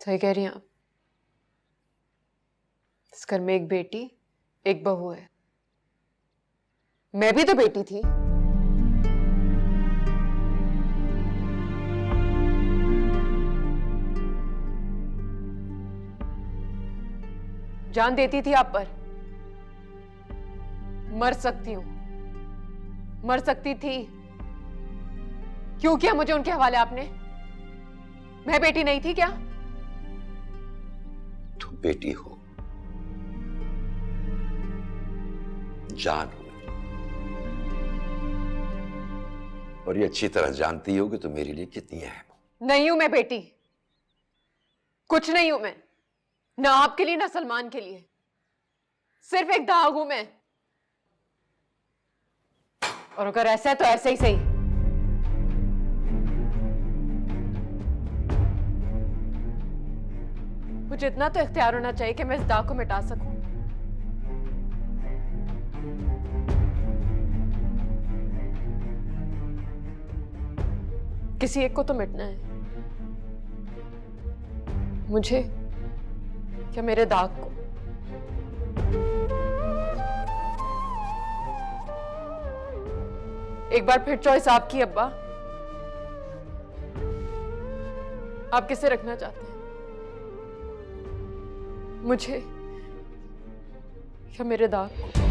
सही कह रही हैं आप। इस घर में एक बेटी एक बहू है। मैं भी तो बेटी थी। जान देती थी आप पर। मर सकती हूं, मर सकती थी। क्यों किया मुझे उनके हवाले आपने? मैं बेटी नहीं थी क्या? तुम बेटी हो, जान हो मेरी। और ये अच्छी तरह जानती हो कि तुम मेरे लिए कितनी अहम हो। नहीं हूं मैं बेटी, कुछ नहीं हूं मैं। ना आपके लिए ना सलमान के लिए। सिर्फ एक दाग हूं मैं। और अगर ऐसा है तो ऐसे ही सही। मुझे इतना तो इख्तियार होना चाहिए कि मैं इस दाग को मिटा सकूं। किसी एक को तो मिटना है। मुझे क्या मेरे दाग को? एक बार फिर चॉइस आपकी अब्बा। आप किसे रखना चाहते हैं? मुझे या मेरे दाग को?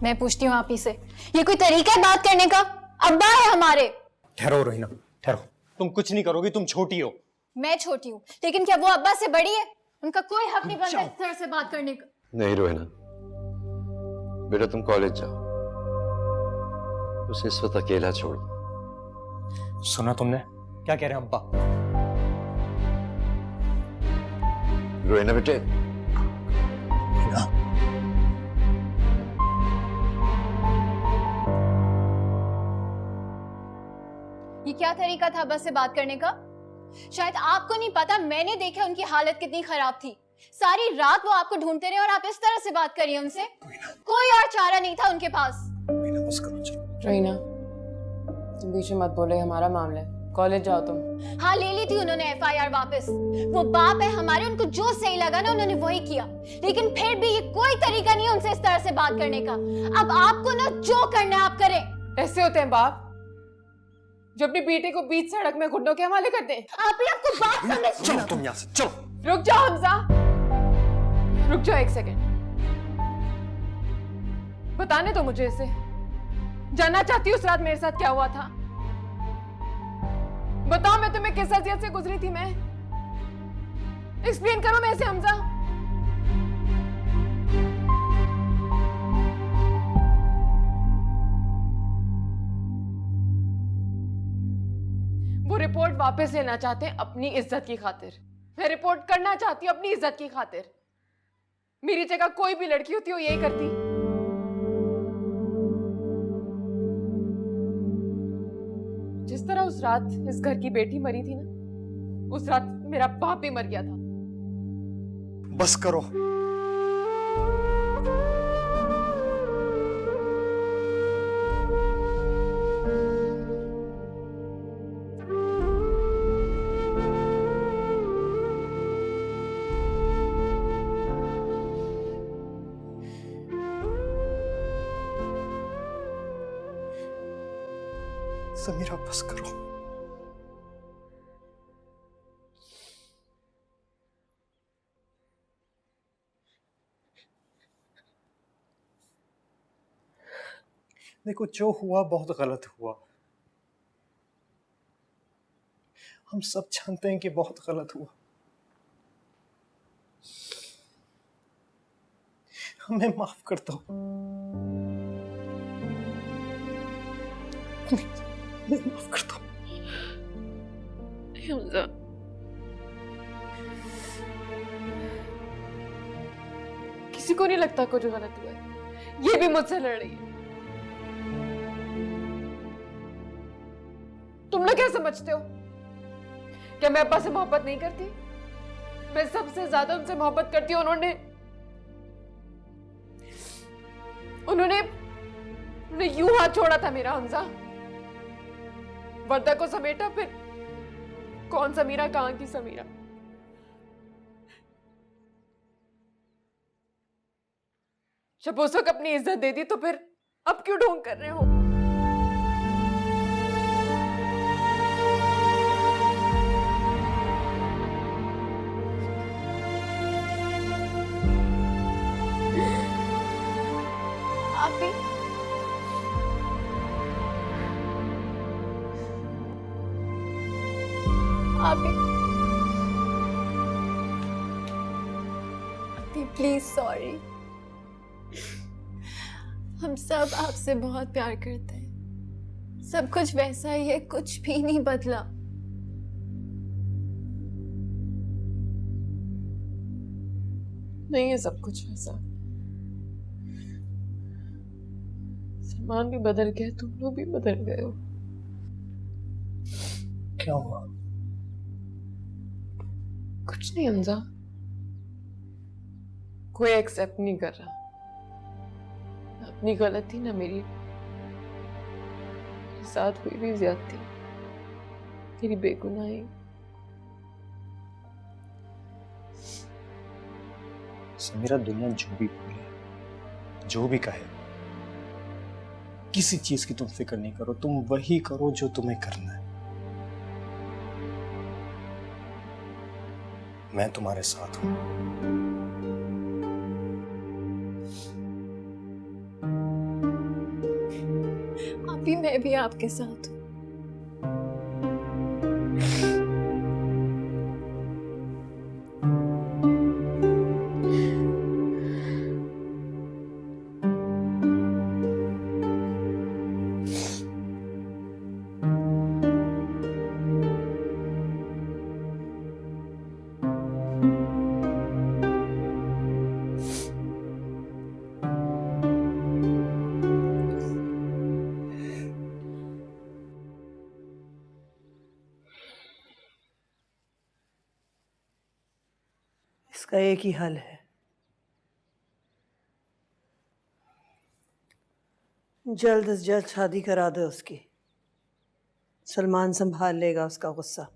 मैं पूछती हूँ आप ही से, ये कोई तरीका है बात करने का? अब्बा है हमारे। ठहरो रोहिना, ठहरो। तुम कुछ नहीं करोगी, तुम छोटी हो। मैं छोटी हूँ, लेकिन क्या वो अब्बा से बड़ी है? उनका कोई हक नहीं बनता इस तरह से बात करने का। नहीं रोहिना, बेटा तुम कॉलेज जाओ, उसे इस वक्त अकेला छोड़। सुना तुमने क्या कह रहे हैं अब्बा? रोहिना बेटे, ये क्या तरीका था अब्बा से बात करने का? शायद आपको नहीं पता, मैंने देखा उनकी हालत कितनी खराब थी। सारी रात वो आपको ढूंढते रहे और आप इस तरह से बात करिए उनसे। कोई और चारा नहीं था उनके पास। बस करो, चलो। रोहिना, तुम बीच में मत बोले, हमारा मामला है। कॉलेज जाओ तुम। हाँ, ले ली थी उन्होंने FIR वापस। वो बाप है हमारे, उनको जो सही लगा ना उन्होंने वही किया। लेकिन फिर भी ये कोई तरीका नहीं है उनसे इस तरह से बात करने का। अब आपको ना जो करना है आप करें। ऐसे होते हैं बाप जो अपनी बेटे को बीच सड़क में घुटनों के हवाले करते हैं। आप ही आपको बात समझ। चलो तुम यहाँ से, चलो। रुक जाओ हमजा, रुक जाओ एक सेकेंड। बताने दो मुझे इसे। जानना चाहती हूँ उस रात मेरे साथ क्या हुआ था। बताओ मैं तुम्हें किस अज़ियत से गुजरी थी। मैं एक्सप्लेन करो मैं इसे हमजा। वो रिपोर्ट वापस लेना चाहते हैं अपनी इज्जत की खातिर। मैं रिपोर्ट करना चाहती हूँ अपनी इज्जत की खातिर। मेरी जगह कोई भी लड़की होती वो यही करती। जिस तरह उस रात इस घर की बेटी मरी थी ना, उस रात मेरा बाप भी मर गया था। बस करो। समीरा बस करो। देखो, जो हुआ बहुत गलत हुआ। हम सब जानते हैं कि बहुत गलत हुआ। हमें माफ कर दो। मैं माफ करता हूँ। हमजा, किसी को नहीं लगता कुछ गलत हुआ है। ये भी मुझसे लड़ रही है। तुम लोग क्या समझते हो? क्या मैं अब्बा से मोहब्बत नहीं करती? मैं सबसे ज्यादा उनसे मोहब्बत करती हूँ। उन्होंने यूं हाथ छोड़ा था मेरा हमजा। वर्दा को समेटा, फिर कौन समीरा, कहां की समीरा। जब उस वक्त अपनी इज्जत दे दी तो फिर अब क्यों ढोंग कर रहे हो? आप प्लीज सॉरी। हम सब आपसे बहुत प्यार करते हैं। सब कुछ वैसा ही है, कुछ भी नहीं बदला। नहीं है सब कुछ वैसा। सलमान भी बदल गया, तुम लोग भी बदल गए हो। क्या हुआ? कुछ नहीं हमजा, कोई एक्सेप्ट नहीं कर रहा। अपनी गलती ना मेरे साथ हुई भी ज्यादती, तेरी बेगुनाही। समीरा, दुनिया जो भी बोले, जो भी कहे, किसी चीज की तुम फिक्र नहीं करो। तुम वही करो जो तुम्हें करना है। मैं तुम्हारे साथ हूं। अभी मैं भी आपके साथ हूं। इसका एक ही हल है, जल्द से जल्द शादी करा दो उसकी। सलमान संभाल लेगा उसका गुस्सा।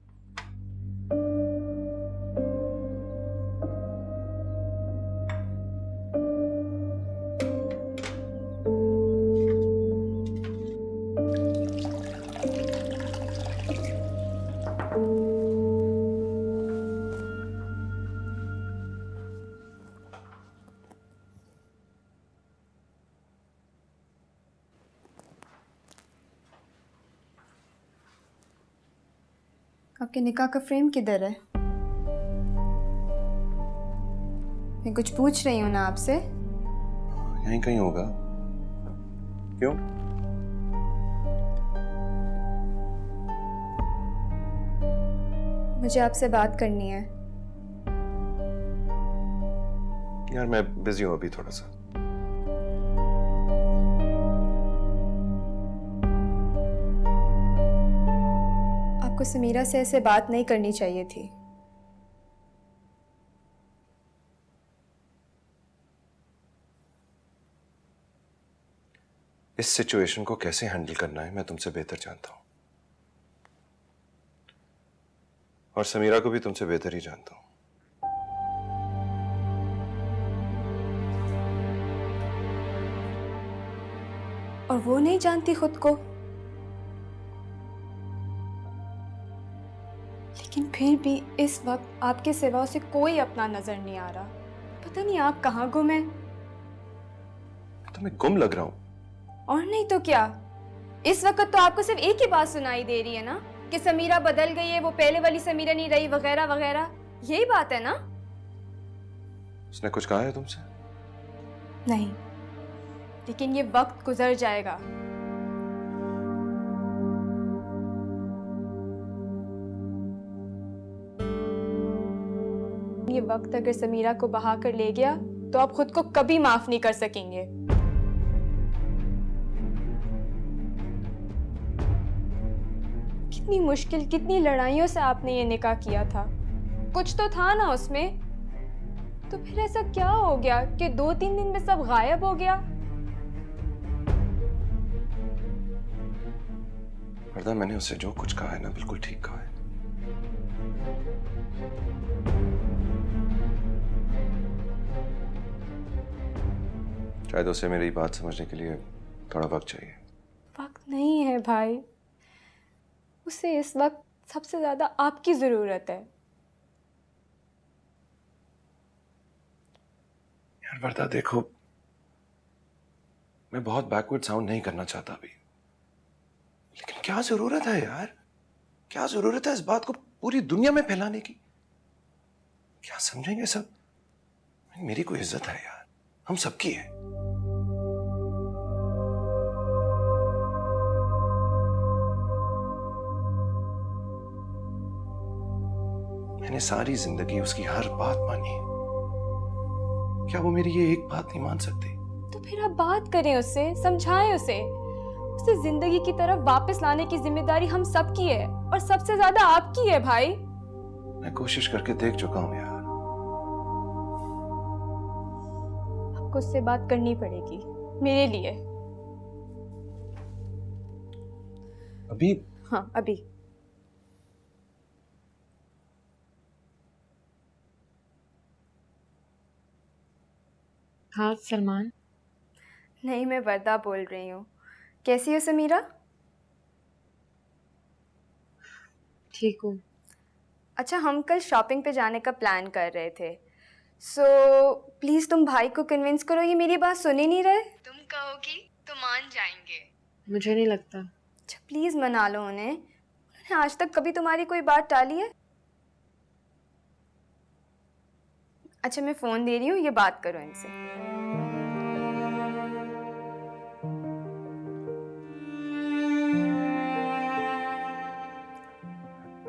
आपके निकाह का फ्रेम किधर है? मैं कुछ पूछ रही हूँ ना आपसे। यहीं कहीं होगा। क्यों? मुझे आपसे बात करनी है। यार मैं बिजी हूँ अभी थोड़ा सा। आपको समीरा से ऐसे बात नहीं करनी चाहिए थी। इस सिचुएशन को कैसे हैंडल करना है मैं तुमसे बेहतर जानता हूं, और समीरा को भी तुमसे बेहतर ही जानता हूं। और वो नहीं जानती खुद को, लेकिन फिर भी इस वक्त आपके सिवा उसे कोई अपना नजर नहीं आ रहा। पता नहीं आप कहाँ गुम हैं। तो मैं गुम लग रहा हूं? और नहीं तो क्या। इस वक्त तो आपको सिर्फ एक ही बात सुनाई दे रही है ना, कि समीरा बदल गई है, वो पहले वाली समीरा नहीं रही, वगैरह वगैरह। यही बात है ना? उसने कुछ कहा है तुमसे? नहीं, लेकिन ये वक्त गुजर जाएगा। ये वक्त अगर समीरा को बहा कर ले गया तो आप खुद को कभी माफ नहीं कर सकेंगे। कितनी मुश्किल, कितनी लड़ाइयों से आपने ये निकाह किया था। कुछ तो था ना उसमें, तो फिर ऐसा क्या हो गया कि 2-3 दिन में सब गायब हो गया? वरदा, मैंने उससे जो कुछ कहा है ना, बिल्कुल ठीक कहा है। शायद उसे मेरी बात समझने के लिए थोड़ा वक्त चाहिए। वक्त नहीं है भाई, उसे इस वक्त सबसे ज्यादा आपकी जरूरत है। यार वरदा देखो, मैं बहुत बैकवर्ड साउंड नहीं करना चाहता अभी, लेकिन क्या जरूरत है यार, क्या जरूरत है इस बात को पूरी दुनिया में फैलाने की? क्या समझेंगे सब? मेरी कोई इज्जत है यार, हम सबकी है। मैंने सारी जिंदगी उसकी हर बात मानी है, क्या वो मेरी ये एक बात नहीं मान सकती? तो फिर आप बात करें उससे, समझाएं उसे। उसे जिंदगी की तरफ वापस लाने की जिम्मेदारी हम सबकी है, और सबसे ज्यादा आपकी है भाई। मैं कोशिश करके देख चुका हूं यार। आपको उससे बात करनी पड़ेगी मेरे लिए। अभी? हाँ अभी। हाँ सलमान। नहीं, मैं वरदा बोल रही हूँ। कैसी हो समीरा? ठीक हूँ। अच्छा, हम कल शॉपिंग पे जाने का प्लान कर रहे थे, सो प्लीज़ तुम भाई को कन्विंस करो, ये मेरी बात सुन ही नहीं रहे। तुम कहोगी तो मान जाएंगे। मुझे नहीं लगता। अच्छा प्लीज़ मना लो उन्हें। उन्होंने आज तक कभी तुम्हारी कोई बात टाली है? अच्छा मैं फ़ोन दे रही हूँ, ये बात करो इनसे।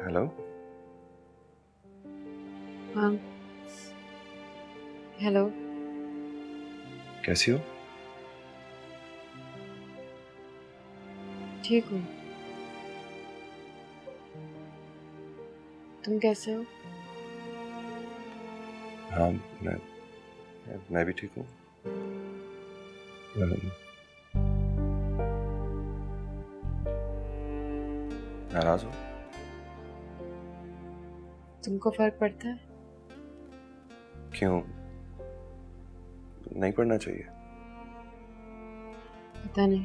हेलो। हाँ हेलो। कैसी हो? ठीक हूँ। तुम कैसे हो? हाँ मैं भी ठीक हूँ। नाराज हो? तुमको फर्क पड़ता है? क्यों? नहीं पढ़ना चाहिए? पता नहीं।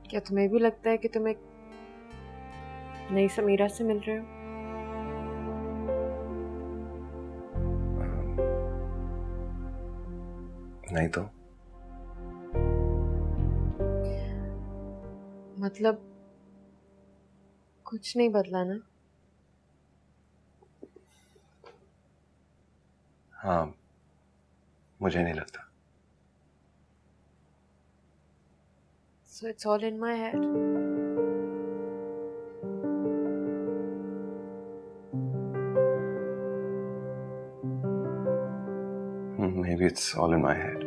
क्या तुम्हें भी लगता है कि तुम एक नई समीरा से मिल रहे हो? नहीं तो। मतलब कुछ नहीं बदला ना? हाँ, मुझे नहीं लगता। So it's all in my head. Maybe it's all in my head.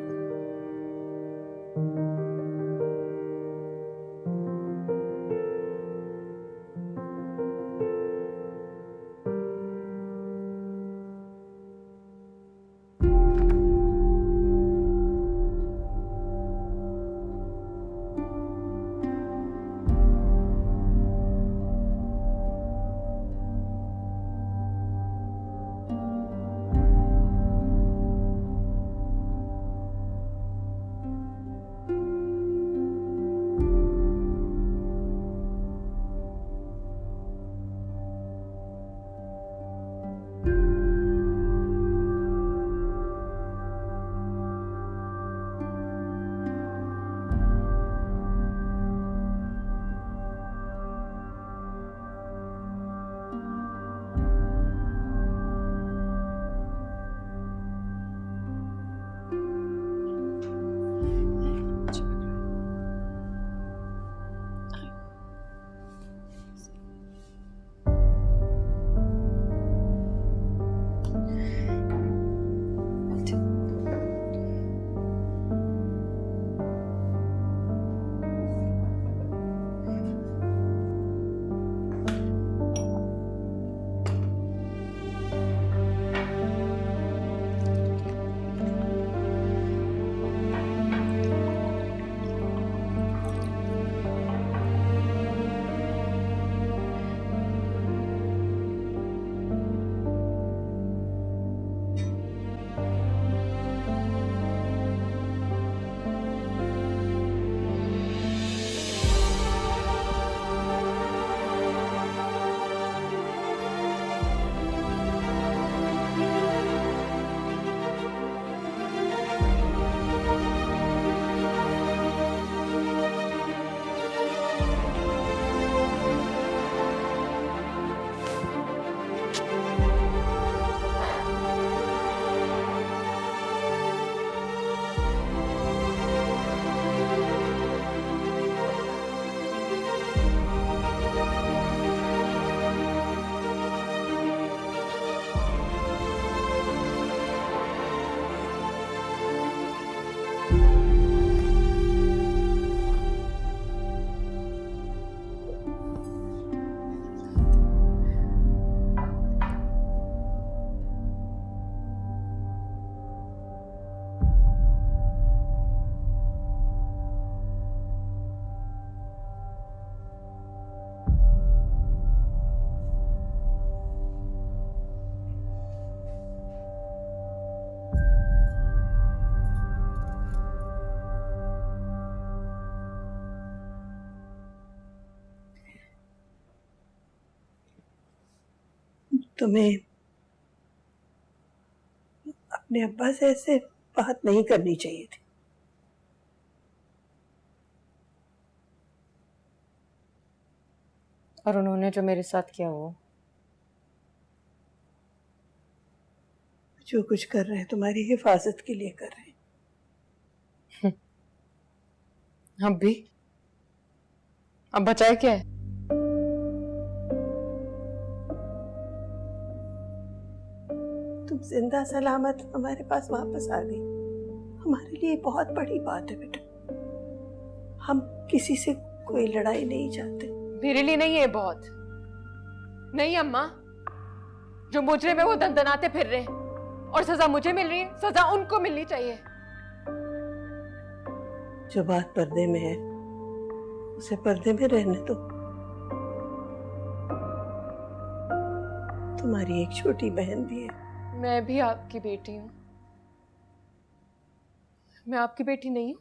तुम्हें अपने अब्बा से ऐसे बात नहीं करनी चाहिए थी। और उन्होंने जो मेरे साथ किया वो जो कुछ कर रहे हैं तुम्हारी हिफाजत के लिए कर रहे हैं। अब भी अब बचाए क्या है? तुम जिंदा सलामत हमारे पास वापस आ गई, हमारे लिए बहुत बड़ी बात है बेटा। हम किसी से कोई लड़ाई नहीं चाहते। मेरे लिए नहीं है बहुत। नहीं अम्मा, जो मुजरिम है वो दंदनाते फिर रहे हैं और सजा मुझे मिल रही है, सजा उनको मिलनी चाहिए। जो बात पर्दे में है उसे पर्दे में रहने दो। तुम्हारी एक छोटी बहन भी है। मैं भी आपकी बेटी हूं। मैं आपकी बेटी नहीं हूं?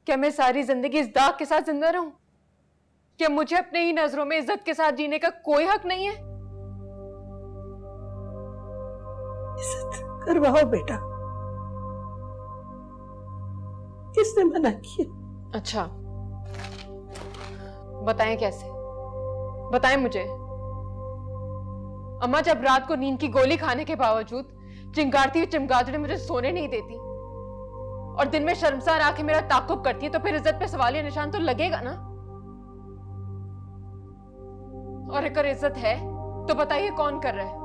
क्या मैं सारी जिंदगी इस दाग के साथ जिंदा रहूं? क्या मुझे अपने ही नजरों में इज्जत के साथ जीने का कोई हक नहीं है? इज्जत करवाओ बेटा। किसने मना किया? अच्छा, बताएं कैसे? बताएं मुझे। अम्मा जब रात को नींद की गोली खाने के बावजूद चिंगारती हुई चमगादड़ी मुझे सोने नहीं देती और दिन में शर्मसार आके मेरा ताकुब करती है, तो फिर इज्जत पे सवालिया निशान तो लगेगा ना। और अगर इज्जत है तो बताइए कौन कर रहा है?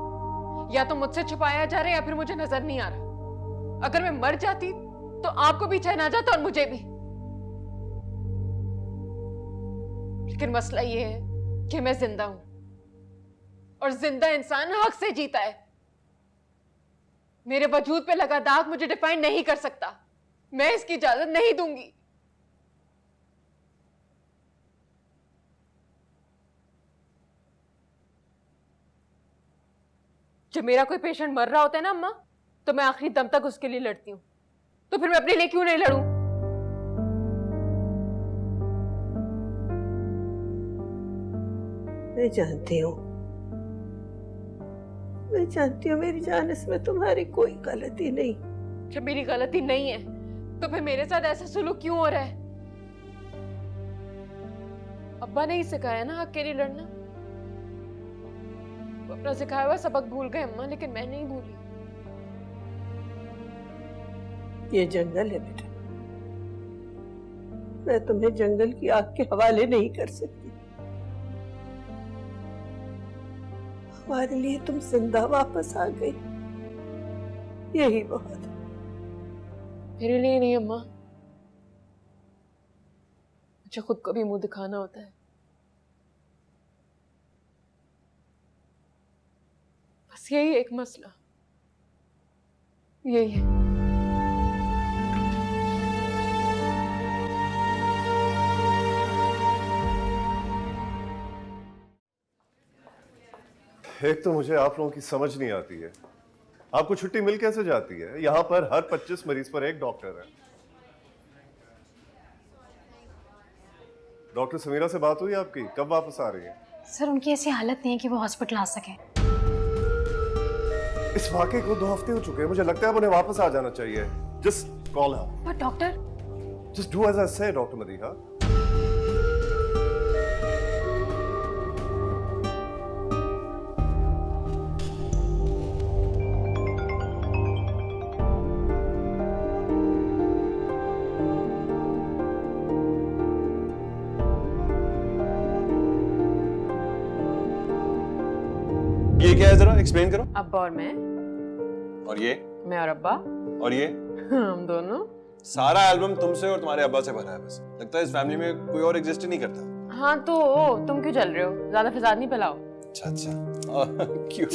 या तो मुझसे छुपाया जा रहा है या फिर मुझे नजर नहीं आ रहा। अगर मैं मर जाती तो आपको भी चैन आ जाता और मुझे भी। लेकिन मसला ये है कि मैं जिंदा हूं और जिंदा इंसान हक से जीता है। मेरे वजूद पे लगा दाग मुझे डिफाइन नहीं कर सकता। मैं इसकी इजाजत नहीं दूंगी। जब मेरा कोई पेशेंट मर रहा होता है ना अम्मा, तो मैं आखिरी दम तक उसके लिए लड़ती हूं। तो फिर मैं अपने लिए क्यों नहीं लड़ूं? मैं जानती हूँ, मैं जानती हूँ मेरी जान, इसमें तुम्हारी कोई गलती नहीं। जब मेरी गलती नहीं है तो फिर मेरे साथ ऐसा सुलूक क्यों हो रहा है? अब्बा ने ही सिखाया ना हक के लिए लड़ना। वो अपना सिखाया हुआ सबक भूल गए अम्मा, लेकिन मैं नहीं भूली। ये जंगल है बेटा, मैं तुम्हें जंगल की आग के हवाले नहीं कर सकती। हमारे लिए तुम जिंदा वापस आ गई, यही बहुत है। मेरे लिए नहीं अम्मा, मुझे खुद को भी मुंह दिखाना होता है। बस यही एक मसला, यही है। एक तो मुझे आप लोगों की समझ नहीं आती है, आपको छुट्टी मिल कैसे जाती है? यहाँ पर हर 25 मरीज पर एक डॉक्टर है। डॉक्टर समीरा से बात हुई आपकी? कब वापस आ रही है? सर उनकी ऐसी हालत नहीं है कि वो हॉस्पिटल आ सके। इस वाकई को 2 हफ्ते हो चुके हैं, मुझे लगता है अब उन्हें वापस आ जाना चाहिए। Just call her. पर doctor, just do as I say doctor Madiha. ये क्या है, जरा एक्सप्लेन करो। अब्बा और मैं ये मैं और अब्बा, और ये हम दोनों। सारा एल्बम तुमसे और तुम्हारे अब्बा से भरा है। बस लगता है इस फैमिली में कोई और एग्जिस्ट ही नहीं करता। हाँ तो तुम क्यों चल रहे हो? ज्यादा फिजाद नहीं फैलाओ। अच्छा अच्छा, क्यों?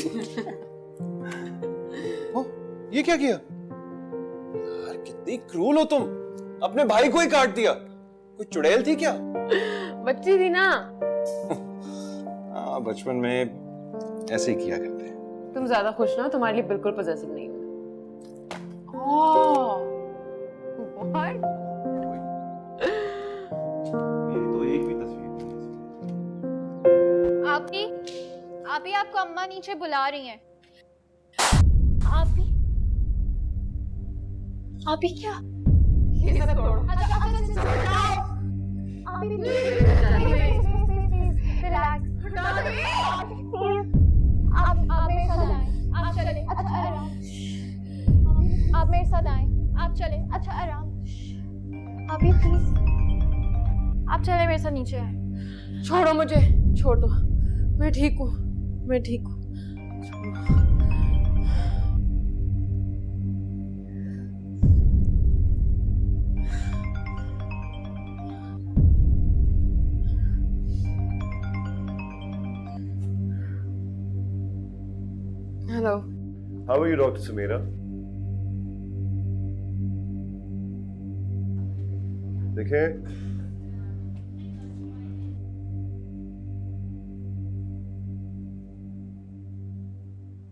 ये क्या किया यार? कितनी क्रूल हो तुम, अपने भाई को ही काट दिया। कोई चुड़ैल थी क्या? बच्ची थी ना। हाँ, बचपन में ऐसे ही किया करते हैं। तुम ज्यादा खुश ना, तुम्हारे लिए बिल्कुल पॉजिटिव नहीं हूँ। What? मेरी तो एक भी तस्वीर नहीं है। अभी आपको अम्मा नीचे बुला रही हैं। आप भी क्या? ये सब तोड़ो। आप मेरे साथ आए। आप चले। अच्छा आराम। अभी प्लीज आप चले मेरे साथ नीचे आए। छोड़ो मुझे, छोड़ दो। मैं ठीक हूँ, मैं ठीक हूँ। Hello. How are you, Dr. Samira? देखें,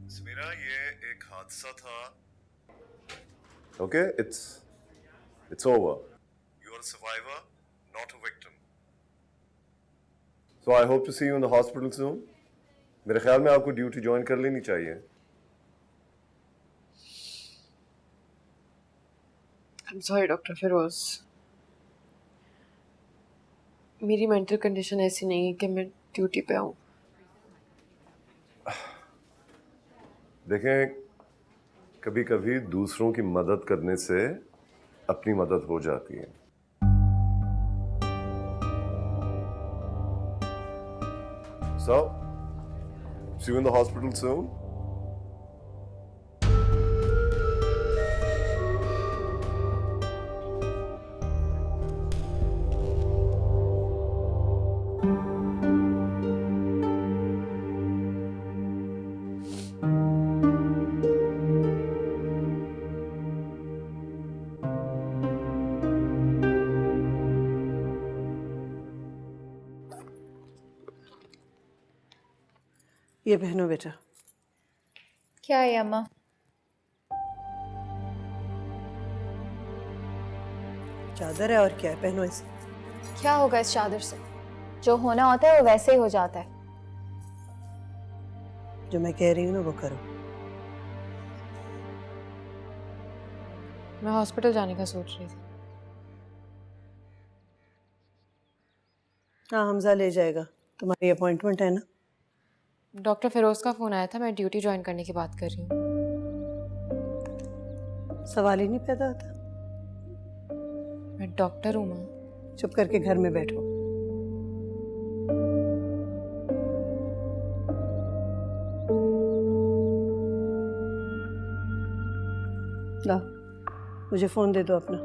समीरा ये एक हादसा था. Okay, it's over. You are a survivor, not a victim. So I hope to see you in the hospital soon. मेरे ख्याल में आपको ड्यूटी ज्वाइन कर लेनी चाहिए. I'm sorry, doctor Firoz. मेरी मेंटल कंडीशन ऐसी नहीं है कि मैं ड्यूटी पे आऊँ। देखें, कभी कभी दूसरों की मदद करने से अपनी मदद हो जाती है. So, see you in the hospital soon. ये पहनो बेटा। क्या है अम्मा? चादर है और क्या है, पहनो इसे। क्या होगा इस चादर से? जो होना होता है वो वैसे ही हो जाता है। जो मैं कह रही हूँ ना वो करो। मैं हॉस्पिटल जाने का सोच रही थी। हाँ, हमजा ले जाएगा। तुम्हारी अपॉइंटमेंट है ना? डॉक्टर फिरोज का फोन आया था, मैं ड्यूटी ज्वाइन करने की बात कर रही हूँ। सवाल ही नहीं पैदा होता। मैं डॉक्टर हूँ माँ। चुप करके घर में बैठो। ला, मुझे फोन दे दो अपना।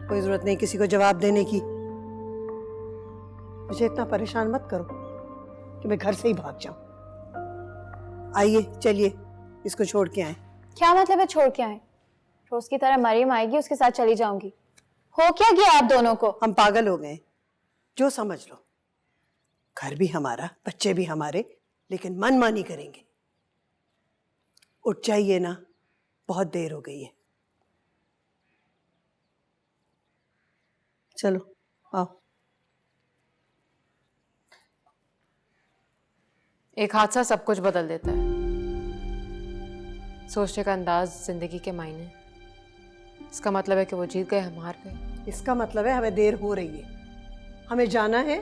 कोई जरूरत नहीं किसी को जवाब देने की। मुझे इतना परेशान मत करो कि मैं घर से ही भाग जाऊं। आइए, चलिए, इसको छोड़ के आए। क्या मतलब है छोड़ के आए? रोज की तरह मरियम आएगी, उसके साथ चली जाऊंगी। हो क्या गया आप दोनों को? हम पागल हो गए, जो समझ लो। घर भी हमारा, बच्चे भी हमारे, लेकिन मनमानी करेंगे। उठ जाइए ना, बहुत देर हो गई है। चलो आओ। एक हादसा सब कुछ बदल देता है। सोचने का अंदाज, जिंदगी के मायने। इसका मतलब है कि वो जीत गए, हम हार गए। इसका मतलब है हमें देर हो रही है, हमें जाना है।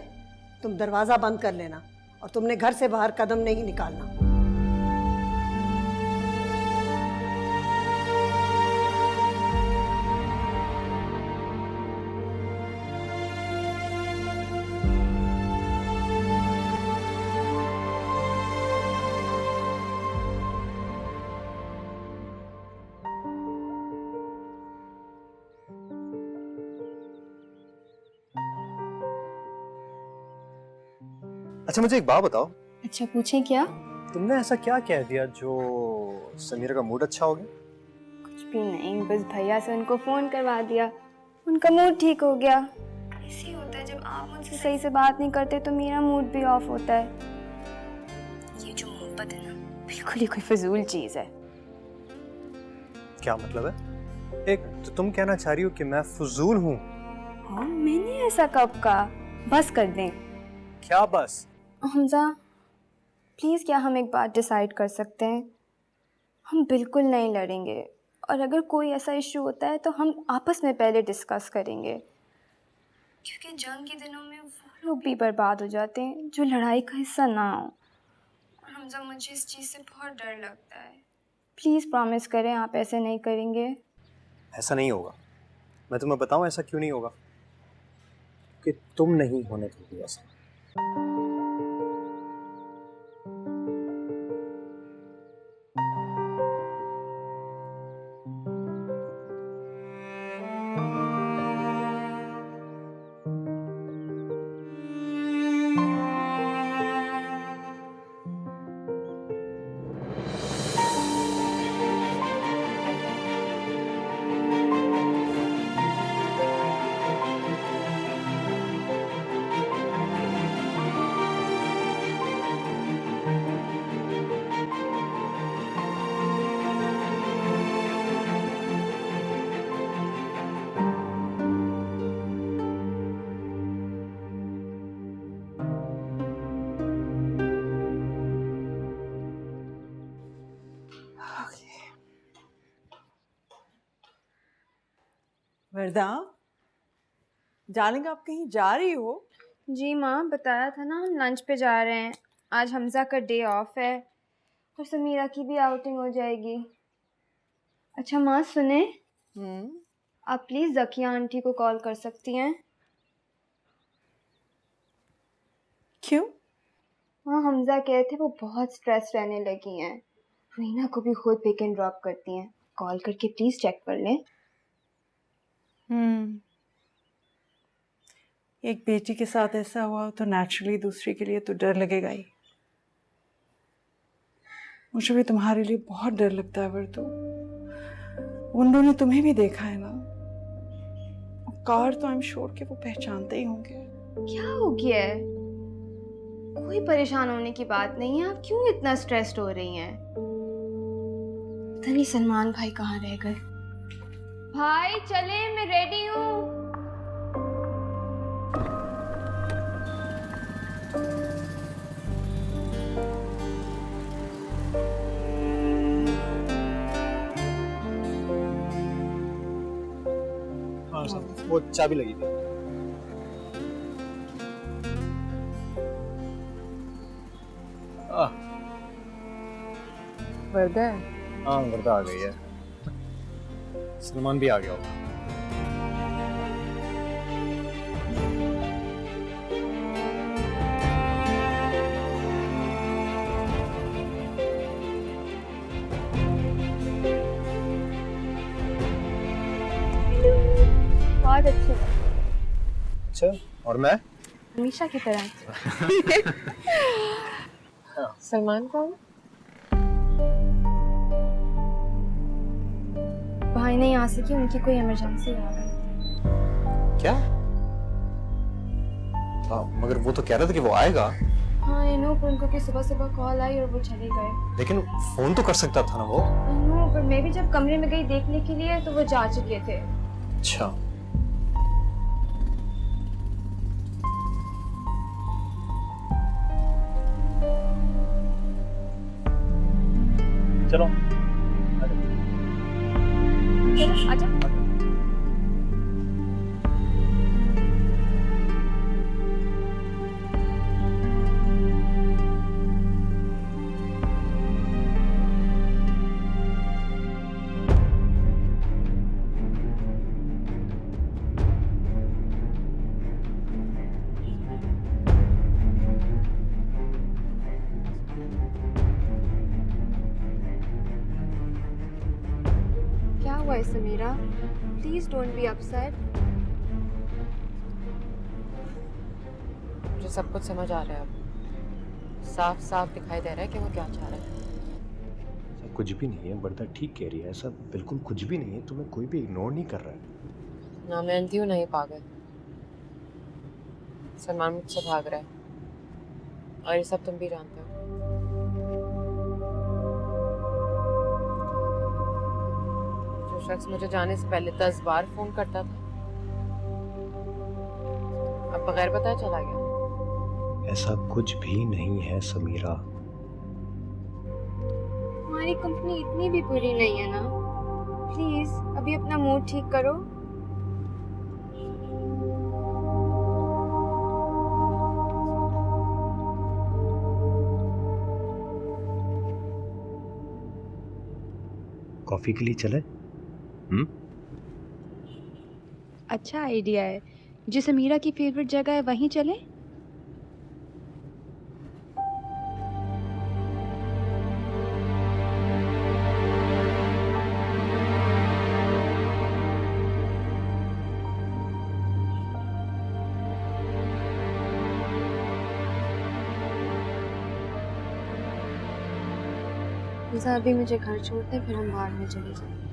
तुम दरवाजा बंद कर लेना और तुमने घर से बाहर कदम नहीं निकालना। अच्छा मुझे एक बात बताओ, अच्छा पूछें क्या? तुमने ऐसा क्या कह दिया जो समीरा का मूड अच्छा हो गया? कुछ भी नहीं, बस भैया से उनको फोन करवा दिया, उनका मूड ठीक हो गया। ऐसे ही होता है, जब आप मुझसे सही से बात नहीं करते तो मेरा मूड भी ऑफ होता है। ये जो मोहब्बत है ना, बिल्कुल ही कोई फजूल चीज है। क्या मतलब है? एक तो तुम कहना चाह रही हो कि मैं फजूल हूँ हाँ, मैंने ऐसा कब कहा? बस कर दें। क्या बस? हमजा प्लीज़, क्या हम एक बात डिसाइड कर सकते हैं? हम बिल्कुल नहीं लड़ेंगे, और अगर कोई ऐसा इशू होता है तो हम आपस में पहले डिस्कस करेंगे, क्योंकि जंग के दिनों में वो लोग भी बर्बाद हो जाते हैं जो लड़ाई का हिस्सा ना हो। और हमजा, मुझे इस चीज़ से बहुत डर लगता है। प्लीज़ प्रॉमिस करें आप ऐसे नहीं करेंगे। ऐसा नहीं होगा। मैं तुम्हें बताऊं ऐसा क्यों नहीं होगा? कि तुम नहीं होने दोगी ऐसा। वरदा, डार्लिंग आप कहीं जा रही हो? जी माँ, बताया था ना हम लंच पे जा रहे हैं। आज हमजा का डे ऑफ है और समीरा की भी आउटिंग हो जाएगी। अच्छा माँ सुने, आप प्लीज़ ज़किया आंटी को कॉल कर सकती हैं? क्यों? हाँ, हमजा कहे थे वो बहुत स्ट्रेस रहने लगी हैं। रीना को भी खुद पिक एंड ड्रॉप करती हैं। कॉल करके प्लीज़ चेक कर लें। एक बेटी के साथ ऐसा हुआ तो नेचुरली दूसरी के लिए तो डर लगेगा ही। मुझे भी तुम्हारे लिए बहुत डर लगता है वर्दू। उन ने तुम्हें भी देखा है ना। कार तो आई एम श्योर कि वो पहचानते ही होंगे। क्या हो गया है? कोई परेशान होने की बात नहीं है। आप क्यों इतना स्ट्रेस्ड हो रही हैं? पता नहीं सलमान भाई कहाँ रह गए। भाई चले, मैं रेडी हूँ। हाँ सब, वो चाबी लगी थी। वर्दा, हाँ वर्दा आ गई है। सलमान भी आ गया होगा। बहुत अच्छी है। अच्छा, और मैं? हमेशा की तरह। सलमान कौन? भाई नहीं आ सकी, उनकी कोई इमरजेंसी आ गई। क्या? मगर वो तो कह रहा था कि वो आएगा। हाँ आई नो, पर उनको सुबह सुबह कॉल आई और वो चले गए। लेकिन फोन तो कर सकता था ना वो। आई नो, पर मैं भी जब कमरे में गई देखने के लिए तो वो जा चुके थे। अच्छा, चलो आजा। क्या हुआ है Samira? Please don't be upset. मुझे सब कुछ समझ आ रहा है अब। साफ साफ दिखाई दे रहा है कि वो क्या चाह रहा है। कुछ भी नहीं है, वर्दा ठीक कह रही है। ऐसा बिल्कुल कुछ भी नहीं है। तुम्हें कोई भी इग्नोर नहीं कर रहा है। ना मैं अंधी हूँ, नहीं पागल। सलमान मुझसे भाग रहा है और ये सब तुम भी जानते हो। जो शख्स मुझे जाने से पहले 10 बार फोन करता था, बगैर बताए चला गया। ऐसा कुछ भी नहीं है समीरा। हमारी कंपनी इतनी भी बुरी नहीं है ना। प्लीज अभी अपना मूड ठीक करो। कॉफी के लिए चले? अच्छा आइडिया है। जो समीरा की फेवरेट जगह है वहीं चलें? अभी मुझे घर छोड़ते फिर हम बाहर में चले जाएंगे।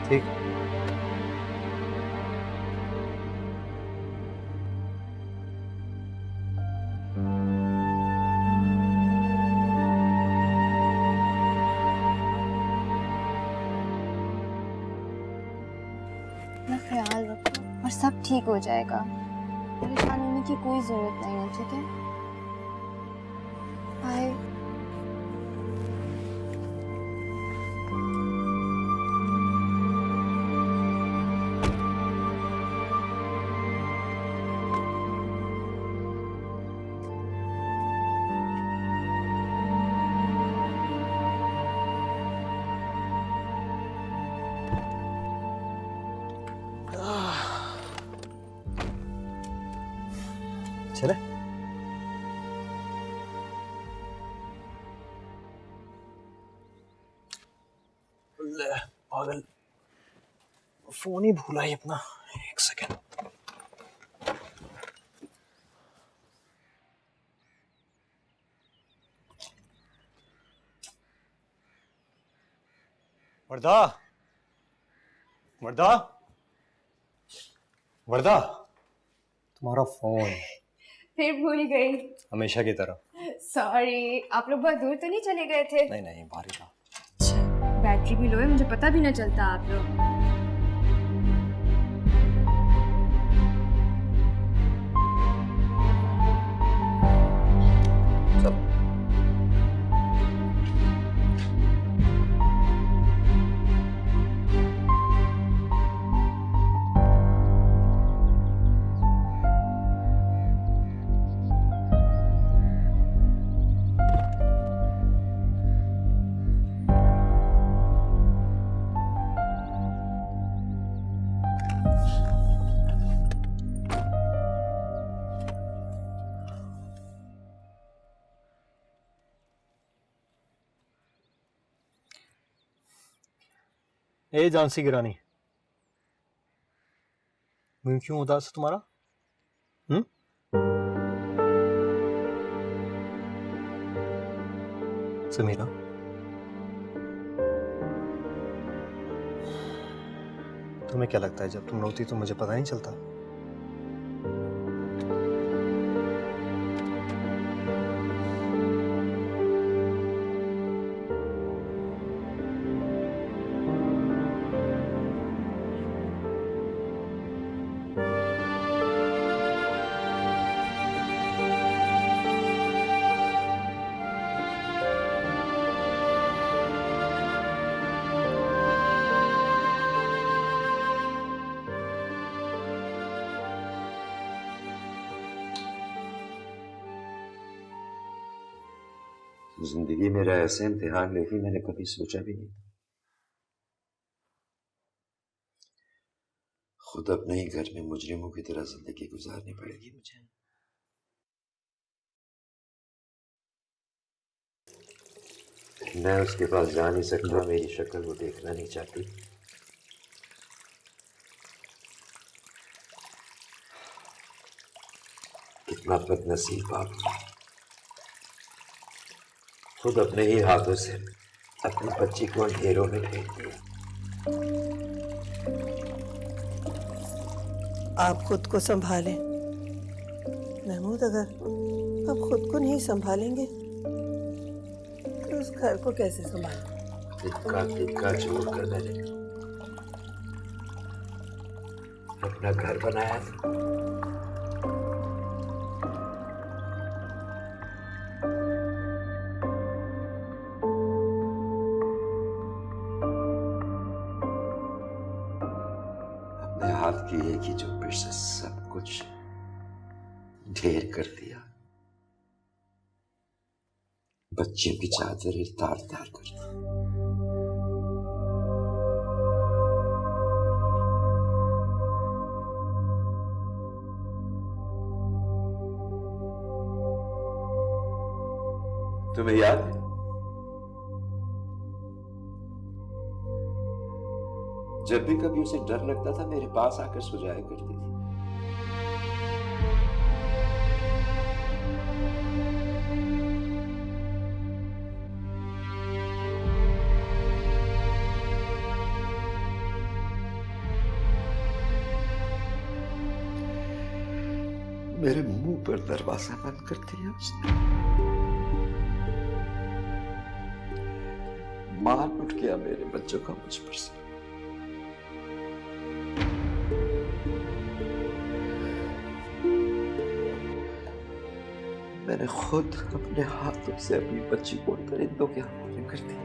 ठीक। अपना ख्याल रखो और सब ठीक हो जाएगा। परेशान होने की कोई जरूरत नहीं है, ठीक है? बाय। चले? पागल, फोन ही भूला ही अपना। एक सेकेंड। वर्दा, वर्दा, वर्दा, तुम्हारा फोन। फिर भूल गई। हमेशा की तरह। सॉरी, आप लोग बहुत दूर तो नहीं चले गए थे? नहीं नहीं, बाहर ही था। बैटरी भी लो है, मुझे पता भी ना चलता आप लोग। ए झांसी की रानी, मुझे क्यों उदास है तुम्हारा? समीरा, तुम्हें क्या लगता है जब तुम रोती तो मुझे पता नहीं चलता? जिंदगी मेरा ऐसे इम्तिहान लेगी मैंने कभी सोचा भी नहीं। खुद अपने ही घर में मुजरिमों की तरह जिंदगी गुजारनी पड़ेगी मुझे। मैं उसके पास जा नहीं सकता, मेरी शक्ल वो देखना नहीं चाहती। कितना बदनसीब बाप, खुद अपने ही हाथों से अपनी बच्ची को अंधेरों में फेंक दिया। आप खुद को संभालें महमूद। अगर आप खुद को नहीं संभालेंगे तो उस घर को कैसे संभालें? तिक्का तिक्का छोड़ कर मैंने अपना घर बनाया था। अपने हाथ की एक ही चुप्पी से सब कुछ ढेर कर दिया। बच्चियों की चादरें तार तार कर दी। तुम्हें याद है जब भी कभी उसे डर लगता था मेरे पास आकर सो जाया करती थी। मेरे मुंह पर दरवाजा बंद कर दिया उसने। मार उठ गया मेरे बच्चों का मुझ पर से। मैंने खुद अपने हाथों से अपनी बच्ची को परिंदों के हवाले कर दी।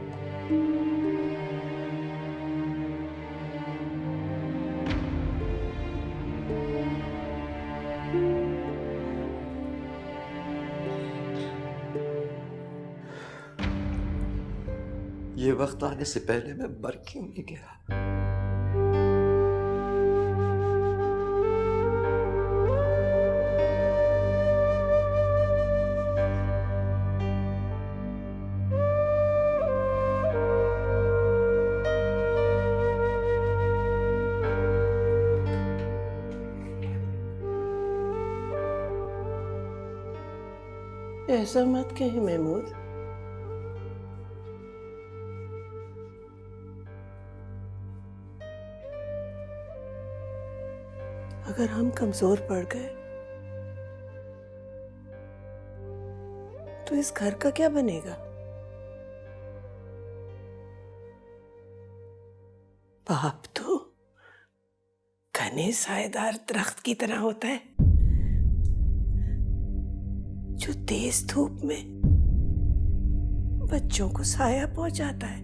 ये वक्त आने से पहले मैं मर क्यों नहीं गया? ऐसा मत कहे महमूद। अगर हम कमजोर पड़ गए तो इस घर का क्या बनेगा? बाप तो घने सायेदार दरख्त की तरह होता है जो तेज धूप में बच्चों को साया पहुंचाता है।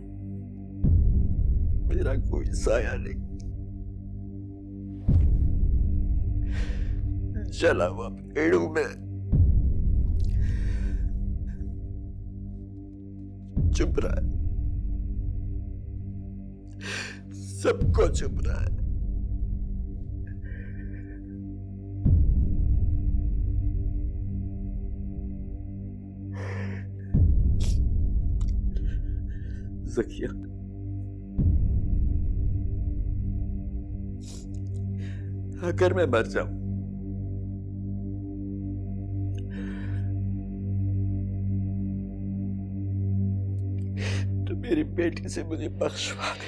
मेरा कोई साया नहीं, जला हुआ पेड़ों में चुप रहा है, सबको चुप रहा है। ज़किया, अगर मैं मर जाऊं तो मेरी बेटी से मुझे बख्शवा दे।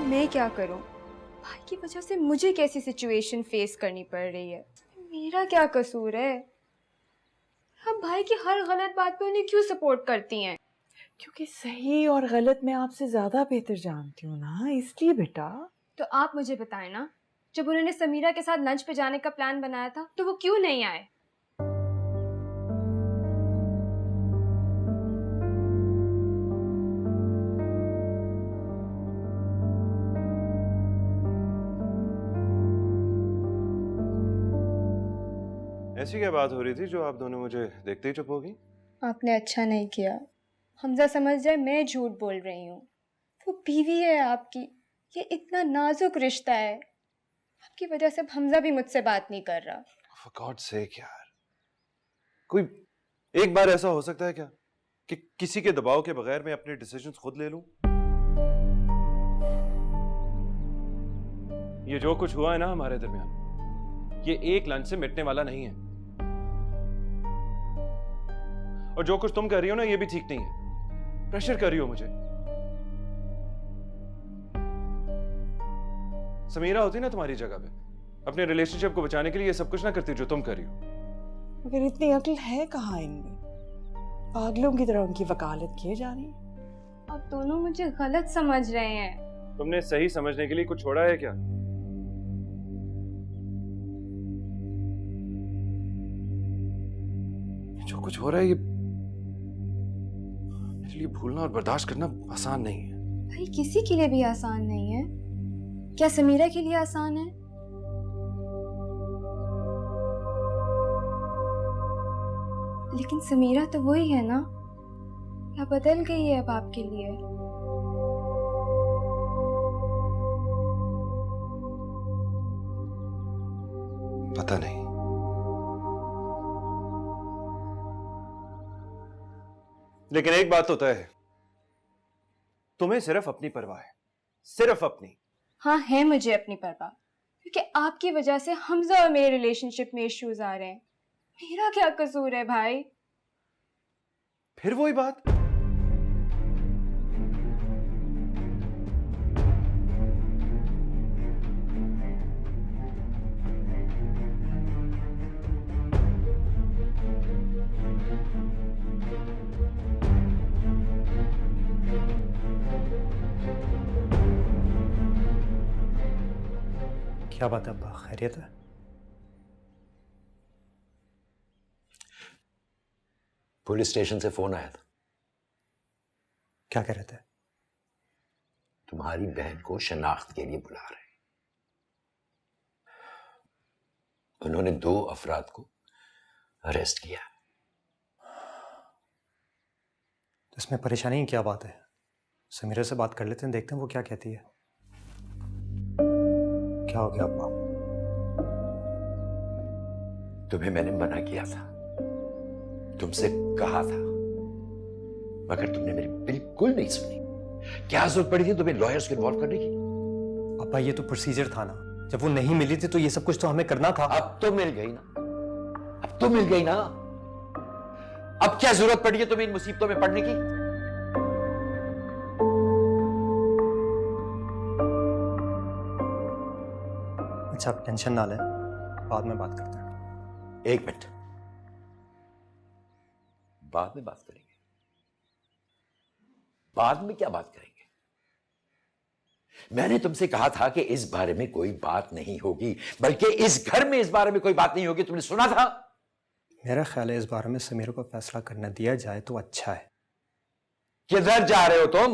मैं क्या करूं? भाई की वजह से मुझे कैसी सिचुएशन फेस करनी पड़ रही है? मेरा क्या कसूर है? हम भाई की हर गलत बात पे उन्हें क्यों सपोर्ट करती हैं? क्योंकि सही और गलत मैं आपसे ज्यादा बेहतर जानती हूँ ना, इसलिए बेटा। तो आप मुझे बताएं ना, जब उन्होंने समीरा के साथ लंच पे जाने का प्लान बनाया था तो वो क्यों नहीं आए? ऐसी क्या बात हो रही थी जो आप दोनों मुझे देखते ही चुप हो गई? आपने अच्छा नहीं किया। हमजा समझ जाए मैं झूठ बोल रही हूँ। वो बीवी है आपकी, ये इतना नाजुक रिश्ता है। आपकी वजह से हमजा भी मुझसे बात नहीं कर रहा। For God's sake यार, कोई एक बार ऐसा हो सकता है क्या कि किसी के दबाव के बगैर मैं अपने डिसीजंस खुद ले लूं? ये जो कुछ हुआ है ना हमारे दरमियान, ये एक लंच से मिटने वाला नहीं है। और जो कुछ तुम कर रही हो ना, ये भी ठीक नहीं है। प्रेशर कर रही हो मुझे। समीरा होती ना तुम्हारी जगह पे, अपने रिलेशनशिप को बचाने के लिए ये सब कुछ ना करती जो तुम कर रही हो। मगर इतनी अक्ल है कहाँ इनमें? पागलों की तरह उनकी वकालत किए जा रही है। आप दोनों मुझे गलत समझ रहे हैं। तुमने सही समझने के लिए कुछ छोड़ा है क्या? जो कुछ हो रहा है ये मेरे लिए भूलना और बर्दाश्त करना आसान नहीं है। भाई किसी के लिए भी आसान नहीं है। क्या समीरा के लिए आसान है? लेकिन समीरा तो वही है ना, या बदल गई है अब आपके लिए? पता नहीं। लेकिन एक बात तो तय है, तुम्हें सिर्फ अपनी परवाह है, सिर्फ अपनी। हाँ है मुझे अपनी परवाह, क्योंकि आपकी वजह से हमजा और मेरे रिलेशनशिप में इश्यूज आ रहे हैं। मेरा क्या कसूर है भाई? फिर वही बात। क्या बात है अब्बा, खैरियत है? पुलिस स्टेशन से फोन आया था। क्या कह रहे थे? तुम्हारी बहन को शनाख्त के लिए बुला रहे हैं। उन्होंने 2 अफराद को अरेस्ट किया। तो इसमें परेशानी की क्या बात है? समीरा से बात कर लेते हैं, देखते हैं वो क्या कहती है। क्या हो गया अब्बा? तुम्हें मैंने मना किया था, तुमसे कहा था, मगर तुमने मेरी बिल्कुल नहीं सुनी। क्या जरूरत पड़ी थी तुम्हें लॉयर्स को इन्वॉल्व करने की? अब्बा ये तो प्रोसीजर था ना, जब वो नहीं मिली थी तो ये सब कुछ तो हमें करना था। अब तो मिल गई ना, अब तो मिल गई ना। अब क्या जरूरत पड़ी है तुम्हें इन मुसीबतों में पड़ने की? अच्छा आप टेंशन ना लें, बाद में बात करते हैं। 1 मिनट, बाद में बात करेंगे? बाद में क्या बात करेंगे? मैंने तुमसे कहा था कि इस बारे में कोई बात नहीं होगी, बल्कि इस घर में इस बारे में कोई बात नहीं होगी। तुमने सुना था? मेरा ख्याल है इस बारे में समीरा को फैसला करने दिया जाए तो अच्छा है। किधर जा रहे हो तुम?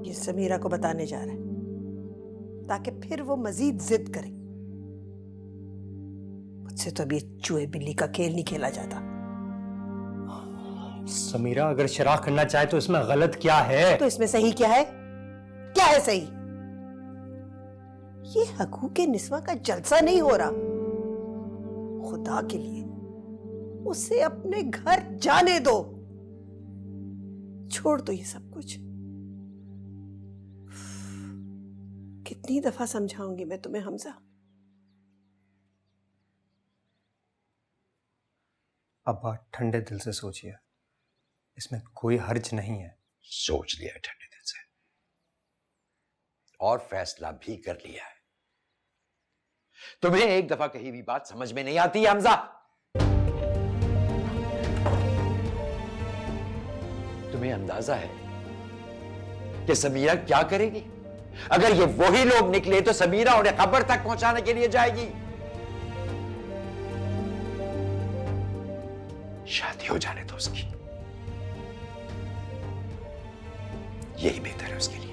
ये समीरा को बताने जा रहा है ताकि फिर वो मजीद जिद करे। मुझसे तो अभी चूहे बिल्ली का खेल नहीं खेला जाता। समीरा अगर शराब करना चाहे तो इसमें गलत क्या है? तो इसमें सही क्या है? क्या है सही? ये हकूक़े निस्वा का जलसा नहीं हो रहा। खुदा के लिए उसे अपने घर जाने दो, छोड़ दो ये सब कुछ। कितनी दफा समझाऊंगी मैं तुम्हें हमजा? अब्बा ठंडे दिल से सोचिए, इसमें कोई हर्ज नहीं है। सोच लिया है ठंडे दिल से, और फैसला भी कर लिया है। तुम्हें एक दफा कही भी बात समझ में नहीं आती है हमजा? तुम्हें अंदाजा है कि समीरा क्या करेगी? अगर ये वही लोग निकले तो समीरा उन्हें खबर तक पहुंचाने के लिए जाएगी। शादी हो जाने दो उसकी, यही बेहतर है उसके लिए।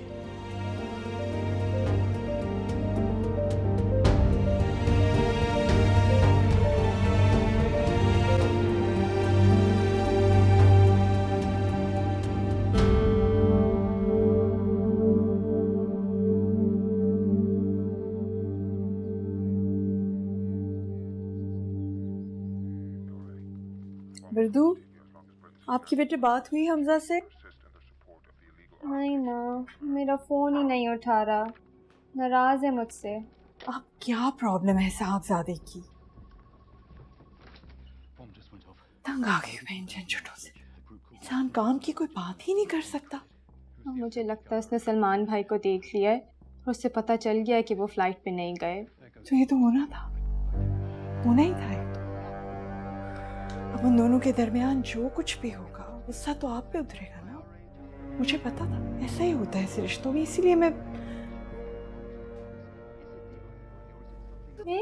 बिरदू, आपकी बेटे बात हुई हमजा से? नहीं ना, मेरा फोन ही नहीं उठा रहा, नाराज है मुझसे। अब क्या प्रॉब्लम है साहबजादे की? तंग आ गई मैं इन झंझटों से। इंसान काम की कोई बात ही नहीं कर सकता। मुझे लगता है उसने सलमान भाई को देख लिया है और उससे पता चल गया है कि वो फ्लाइट पे नहीं गए। तो ये तो होना था। होना ही था ये तो। अब उन दोनों के दरमियान जो कुछ भी होगा गुस्सा तो आप पे उतरेगा ना। मुझे पता था ऐसा ही होता है इस रिश्तों में, इसीलिए मैं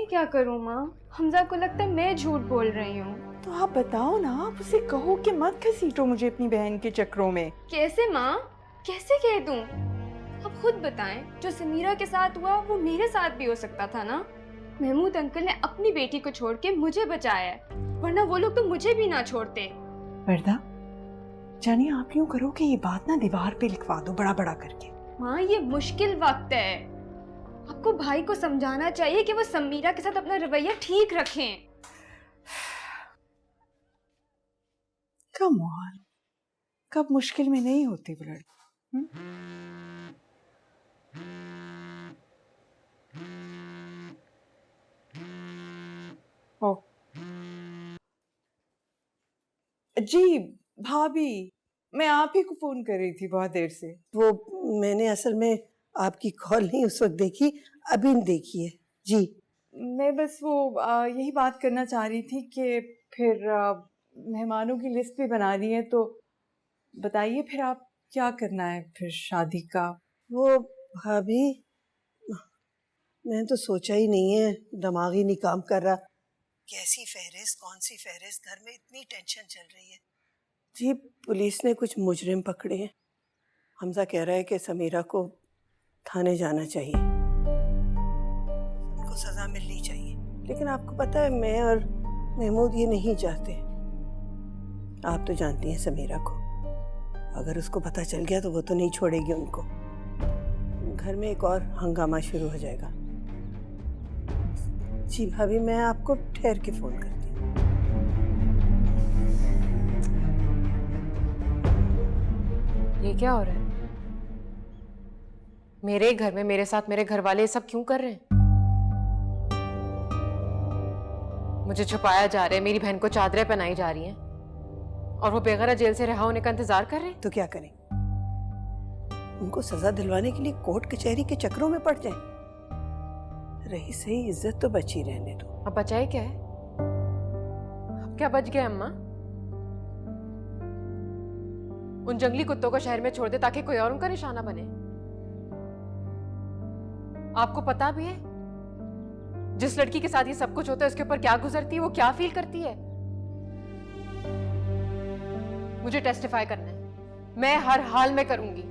क्या करूं माँ? हमजा को लगता है मैं झूठ बोल रही हूँ। तो आप बताओ ना, आप उसे कहो कि मत घसीटो मुझे अपनी बहन के चक्रों में। कैसे माँ, कैसे कह दूं? आप खुद बताएं, जो समीरा के साथ हुआ वो मेरे साथ भी हो सकता था ना। महमूद अंकल ने अपनी बेटी को छोड़ के मुझे बचाया है, वरना वो लोग तो मुझे भी ना छोड़ते। वर्दा, जानिए आप यूं करो कि ये बात ना दीवार पे लिखवा दो बड़ा बड़ा करके। माँ ये मुश्किल वक्त है, आपको भाई को समझाना चाहिए कि वो समीरा के साथ अपना रवैया ठीक रखें। कम ऑन, कब मुश्किल में नहीं होती वो लड़की। ओ जी भाभी, मैं आप ही को फोन कर रही थी बहुत देर से। वो मैंने असल में आपकी कॉल नहीं उस वक्त देखी, अभी देखी है जी। मैं बस वो यही बात करना चाह रही थी कि फिर मेहमानों की लिस्ट भी बनानी है, तो बताइए फिर आप क्या करना है फिर शादी का। वो भाभी, मैंने तो सोचा ही नहीं है, दिमाग ही नहीं काम कर रहा। कैसी फहरिस्त, कौन सी फहरिस्त, घर में इतनी टेंशन चल रही है जी। पुलिस ने कुछ मुजरिम पकड़े हैं। हमजा कह रहा है कि समीरा को थाने जाना चाहिए, उनको सजा मिलनी चाहिए। लेकिन आपको पता है मैं और महमूद ये नहीं चाहते। आप तो जानती हैं समीरा को, अगर उसको पता चल गया तो वो तो नहीं छोड़ेगी उनको। घर में एक और हंगामा शुरू हो जाएगा। जी भाभी, मैं आपको ठहर के फोन करती हूँ। ये क्या हो रहा है? मेरे घर में मेरे साथ मेरे घर वाले ये सब क्यों कर रहे हैं? मुझे छुपाया जा रहा है, मेरी बहन को चादरें पहनाई जा रही हैं और वो बेगैर जेल से रिहा होने का इंतजार कर रहे हैं। तो क्या करें? उनको सजा दिलवाने के लिए कोर्ट कचहरी के चक्रों में पड़ जाएं। रही सही इज्जत तो बची रहने दो। अब बचाए क्या है? अब क्या बच गया अम्मा? उन जंगली कुत्तों को शहर में छोड़ दे ताकि कोई और उनका निशाना बने। आपको पता भी है जिस लड़की के साथ ये सब कुछ होता है उसके ऊपर क्या गुजरती है, वो क्या फील करती है? मुझे टेस्टिफाई करना है, मैं हर हाल में करूंगी।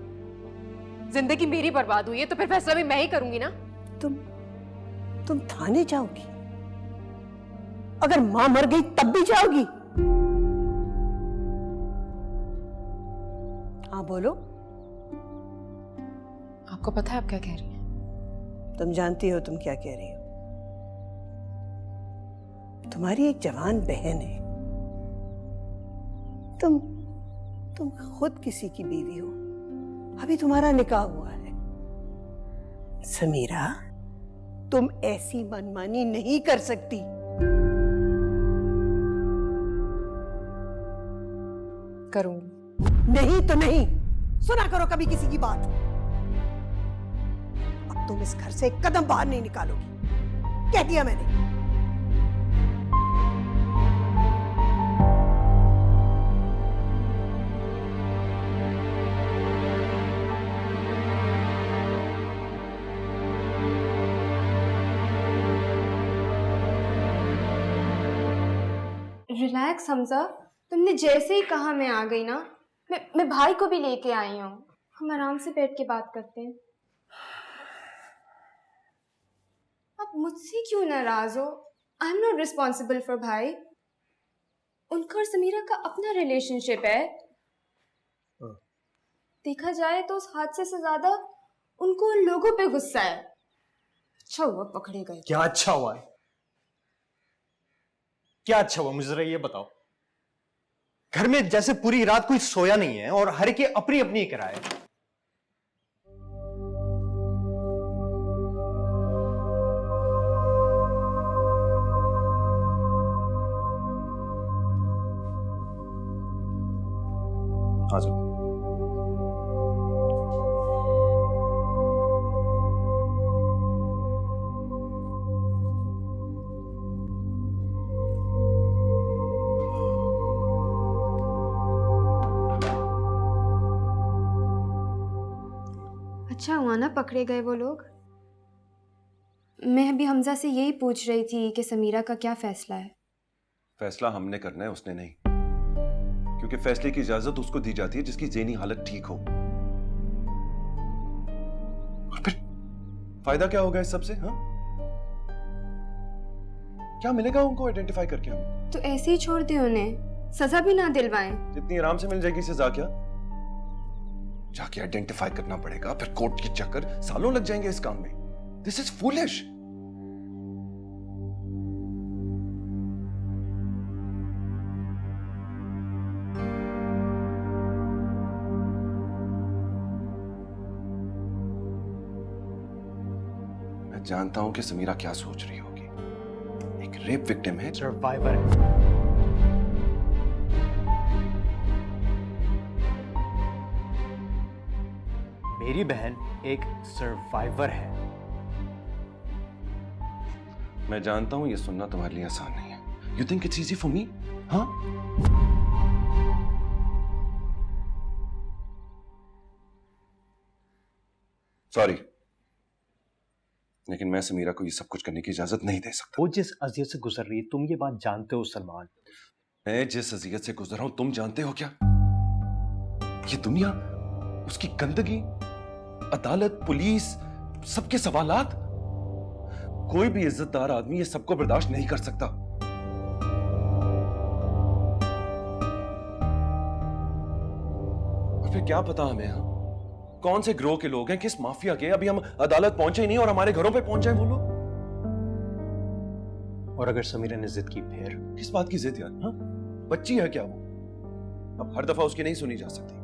जिंदगी मेरी बर्बाद हुई है तो फिर फैसला भी मैं ही करूंगी ना। तुम थाने जाओगी? अगर मां मर गई तब भी जाओगी? हाँ बोलो। आपको पता है आप क्या कह रही हैं? तुम जानती हो तुम क्या कह रही हो। तुम्हारी एक जवान बहन है, तुम खुद किसी की बीवी हो, अभी तुम्हारा निकाह हुआ है। समीरा, तुम ऐसी मनमानी नहीं कर सकती। करूंगी। नहीं तो नहीं, सुना करो कभी किसी की बात। अब तुम इस घर से एक कदम बाहर नहीं निकालोगी, कह दिया मैंने। रिलैक्स हमजा, तुमने जैसे ही कहा मैं आ गई ना। मैं भाई को भी लेके आई हूँ, हम आराम से बैठ के बात करते हैं। आप मुझसे क्यों नाराज हो? I am not responsible for भाई। उनका और समीरा का अपना रिलेशनशिप है। देखा जाए तो उस हादसे से ज्यादा उनको उन लोगों पे गुस्सा है। अच्छा हुआ पकड़े गए। क्या अच्छा हुआ है? क्या अच्छा हुआ मुझे जरा ये बताओ। घर में जैसे पूरी रात कोई सोया नहीं है और हर की अपनी अपनी किराए। आ जाओ। अच्छा हुआ ना पकड़े गए वो लोग। मैं अभी हमजा से यही पूछ रही थी कि समीरा का क्या फैसला है। फैसला हमने करना है, उसने नहीं, क्योंकि फैसले की इजाजत उसको दी जाती है जिसकी ज़हनी हालत ठीक हो। और फिर फायदा क्या होगा इस सबसे? हाँ, क्या मिलेगा उनको आइडेंटिफाई करके हमें? तो ऐसे ही छोड़ दे उन्हें, सजा भी ना दिलवाएं। जितनी आराम से मिल जाएगी सजा, क्या जाके आइडेंटिफाई करना पड़ेगा, फिर कोर्ट के चक्कर, सालों लग जाएंगे इस काम में। This is foolish. मैं जानता हूं कि समीरा क्या सोच रही होगी। एक रेप विक्टिम है, सर्वाइवर है। मेरी बहन एक सर्वाइवर है। मैं जानता हूं ये सुनना तुम्हारे लिए आसान नहीं है। You think it's easy for me? हाँ, सॉरी, लेकिन मैं समीरा को ये सब कुछ करने की इजाजत नहीं दे सकता। वो जिस अजियत से गुजर रही है तुम ये बात जानते हो सलमान। मैं जिस अजियत से गुजर रहा हूं तुम जानते हो क्या? ये दुनिया, उसकी गंदगी, अदालत, पुलिस, सबके सवालात, कोई भी इज्जतदार आदमी ये सबको बर्दाश्त नहीं कर सकता। और फिर क्या पता हमें, हाँ, कौन से ग्रोह के लोग हैं, किस माफिया के। अभी हम अदालत पहुंचे ही नहीं और हमारे घरों पे पहुंच जाए वो लोग। और अगर समीरा ने जिद की फिर? किस बात की जिद यार? हाँ, बच्ची है क्या वो? अब हर दफा उसकी नहीं सुनी जा सकती।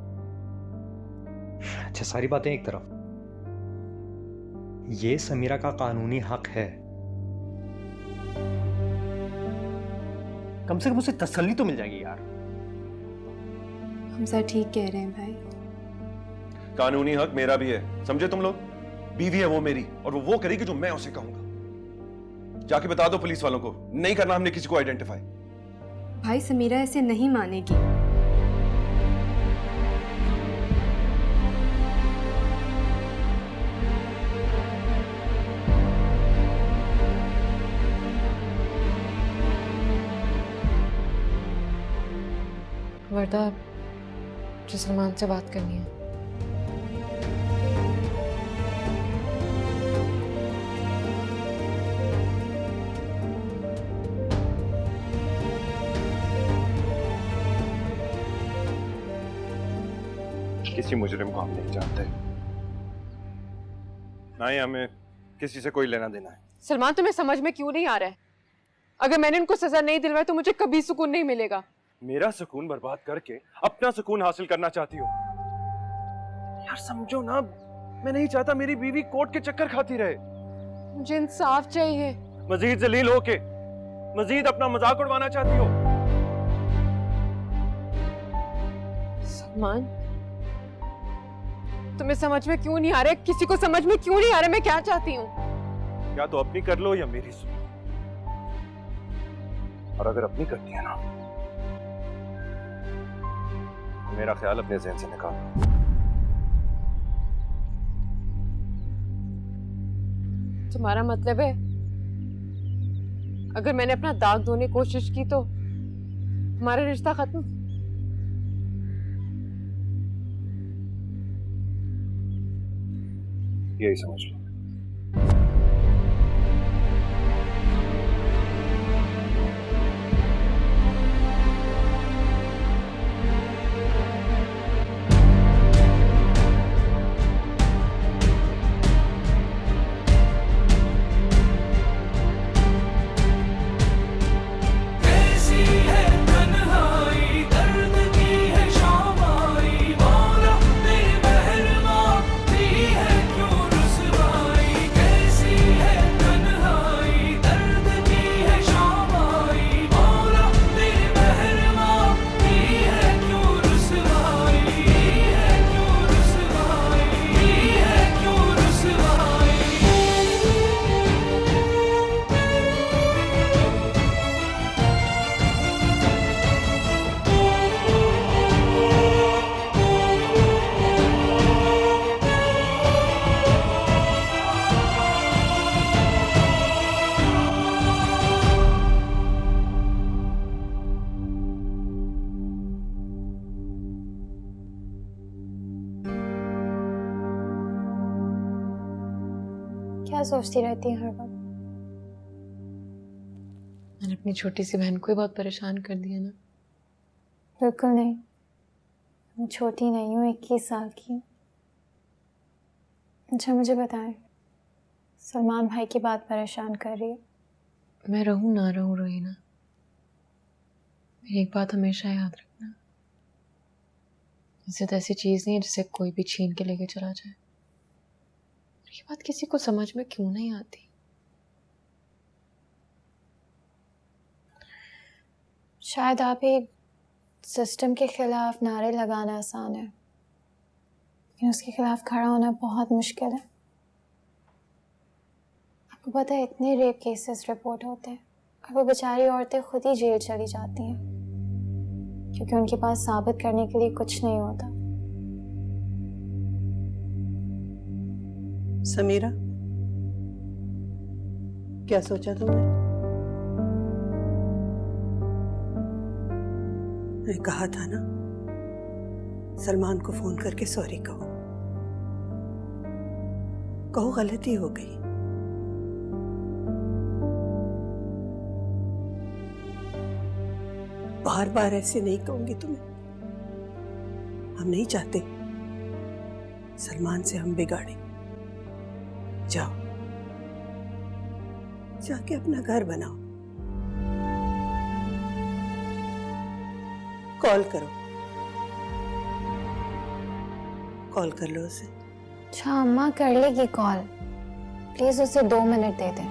अच्छा, सारी बातें एक तरफ, ये समीरा का कानूनी हक है। कम से कम उसे तसल्ली तो मिल जाएगी यार। हमजा ठीक कह रहे हैं भाई। कानूनी हक मेरा भी है, समझे तुम लोग? बीवी है वो मेरी, और वो करेगी जो मैं उसे कहूंगा। जाके बता दो पुलिस वालों को, नहीं करना हमने किसी को आइडेंटिफाई। भाई समीरा ऐसे नहीं मानेगी। वर्दा, मुझे सलमान से बात करनी है। किसी मुजरिम को हम नहीं जानते, ना ही हमें किसी से कोई लेना देना है। सलमान, तुम्हें समझ में क्यों नहीं आ रहा है? अगर मैंने उनको सजा नहीं दिलवाई तो मुझे कभी सुकून नहीं मिलेगा। मेरा सुकून बर्बाद करके अपना सुकून हासिल करना चाहती हो? यार समझो ना, मैं नहीं चाहता मेरी बीवी कोर्ट के चक्कर खाती रहे। मुझे इंसाफ चाहिए। मजीद जलील होके मजीद अपना मजाक उड़वाना चाहती हो? सलमान, तुम्हें समझ में क्यों नहीं आ रहा है? किसी को समझ में क्यों नहीं आ रहा मैं क्या चाहती हूँ? या तो अपनी कर लो या मेरी सुनो। और अगर अपनी करती है ना, तो मेरा ख्याल अपने ज़हन से निकालो। तुम्हारा मतलब है अगर मैंने अपना दाग धोने की कोशिश की तो हमारा रिश्ता खत्म? यही समझ लो। है क्यों रुसवा क्या सोचती रहती है हर वक्त? मैंने अपनी छोटी सी बहन को ही बहुत परेशान कर दिया ना। बिल्कुल नहीं, मैं छोटी नहीं हूँ, 21 साल की हूँ। अच्छा मुझे बताएं, सलमान भाई की बात परेशान कर रही है? मैं रहूं ना रहूं रोहीना, मेरी एक बात हमेशा याद रखना, इज्जत ऐसी चीज नहीं है जिसे कोई भी छीन के लेके चला जाए। ये बात किसी को समझ में क्यों नहीं आती? शायद आप ही सिस्टम के खिलाफ नारे लगाना आसान है, लेकिन उसके खिलाफ खड़ा होना बहुत मुश्किल है। आपको पता है इतने रेप केसेस रिपोर्ट होते हैं और वो बेचारी औरतें खुद ही जेल चली जाती हैं क्योंकि उनके पास साबित करने के लिए कुछ नहीं होता। समीरा, क्या सोचा तुमने? मैं कहा था ना, सलमान को फोन करके सॉरी कहो। कहो गलती हो गई। बार बार ऐसे नहीं कहूंगी तुम्हें। हम नहीं चाहते सलमान से हम बिगाड़े। जाओ, जाके अपना घर बनाओ। कॉल करो, कॉल कर लो उसे। अच्छा अम्मा कर लेगी कॉल, प्लीज उसे 2 मिनट दे दें।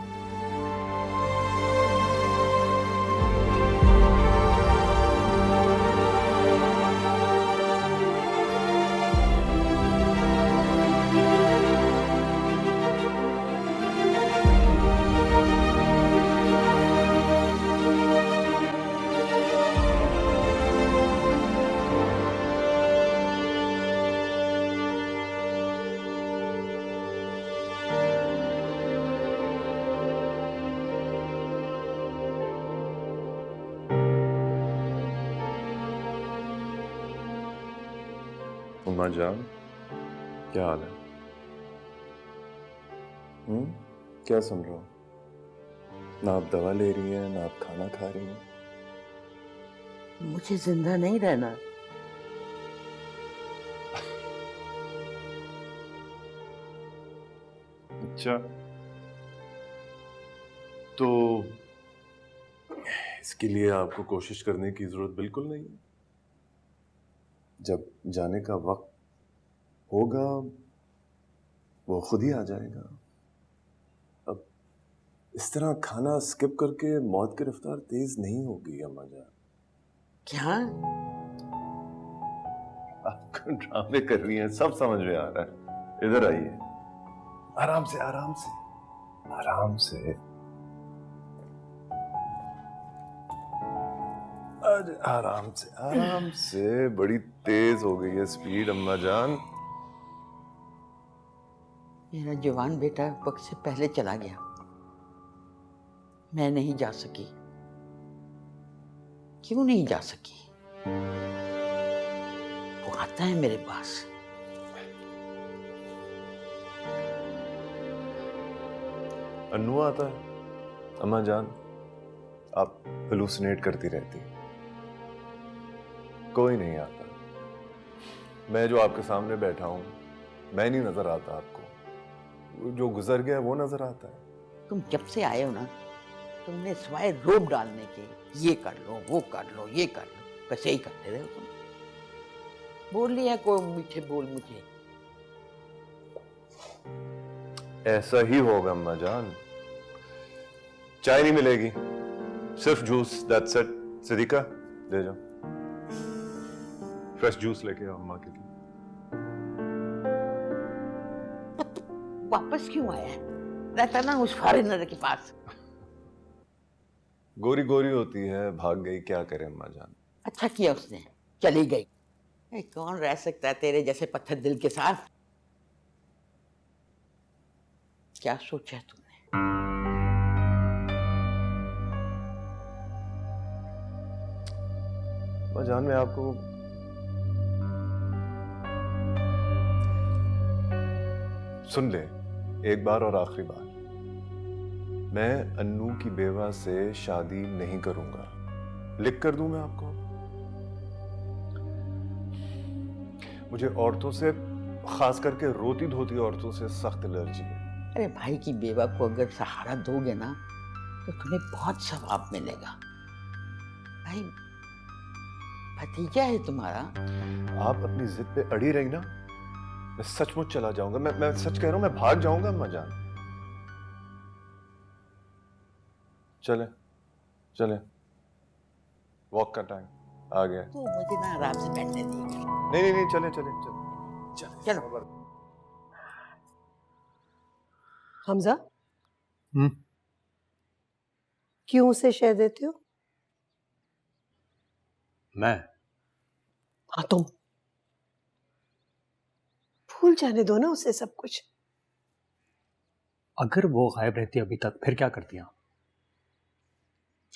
उम्मा जान, क्या हाल है? क्या सुन रहे हो? ना आप दवा ले रही हैं, ना आप खाना खा रही हैं। मुझे जिंदा नहीं रहना। अच्छा, तो इसके लिए आपको कोशिश करने की जरूरत बिल्कुल नहीं है। जब जाने का वक्त होगा वो खुद ही आ जाएगा। अब इस तरह खाना स्किप करके मौत की रफ्तार तेज नहीं होगी अम्मा जान। क्या? आप ड्रामे कर रही हैं, सब समझ में आ रहा है। इधर आइए, आराम से आराम से आराम से। आराम से आराम से। बड़ी तेज हो गई है स्पीड अम्मा जान। मेरा जवान बेटा वक्त से पहले चला गया, मैं नहीं जा सकी। क्यों नहीं जा सकी? वो आता है मेरे पास। अन्नू आता है अम्मा जान। आप हेलुसिनेट करती रहती हैं। कोई नहीं आता। मैं जो आपके सामने बैठा हूं, मैं नहीं नजर आता आपको। जो गुजर गया वो नजर आता है। तुम जब से आए हो ना, तुमने सिवाय रोब डालने के ये कर लो, वो कर लो, ये कर लो, बस यही करते रहे हो तुम। बोल लिया कोई मीठे बोल मुझे। ऐसा ही होगा अम्मा जान। चाय नहीं मिलेगी, सिर्फ जूस, दैट्स इट। सिद्दीका ले जाओ, फ्रेश जूस लेके आओ अम्मा के लिए। वापस क्यों आया है? रहता ना उस फॉरेनर के पास। गोरी गोरी होती है, भाग गई, क्या करे अम्मा जान। अच्छा किया उसने, चली गई। कौन रह सकता है तेरे जैसे पत्थर दिल के साथ? क्या सोचा तुमने? अम्मा जान, मैं आपको सुन ले, एक बार और आखिरी बार। मैं अन्नू की बेवा से शादी नहीं करूंगा। लिख कर दूं मैं आपको? मुझे औरतों से, खास करके रोती धोती औरतों से सख्त एलर्जी है। अरे भाई की बेवा को अगर सहारा दोगे ना तो तुम्हें बहुत सवाब मिलेगा। भाई भतीजा है तुम्हारा। आप अपनी जिद पे अड़ी रही ना, मैं सचमुच चला जाऊंगा। मैं सच कह रहा हूं, मैं भाग जाऊंगा अम्मा जान। चले चले, वॉक का टाइम आ गया। तो मुझे ना आराम से बैठने देगी। नहीं, चले चले चले चलो। हमजा, क्यों उसे शह देते हो? मैं? हाँ तुम। भूल जाने दो ना उसे सब कुछ। अगर वो गायब रहती अभी तक, फिर क्या करती हम?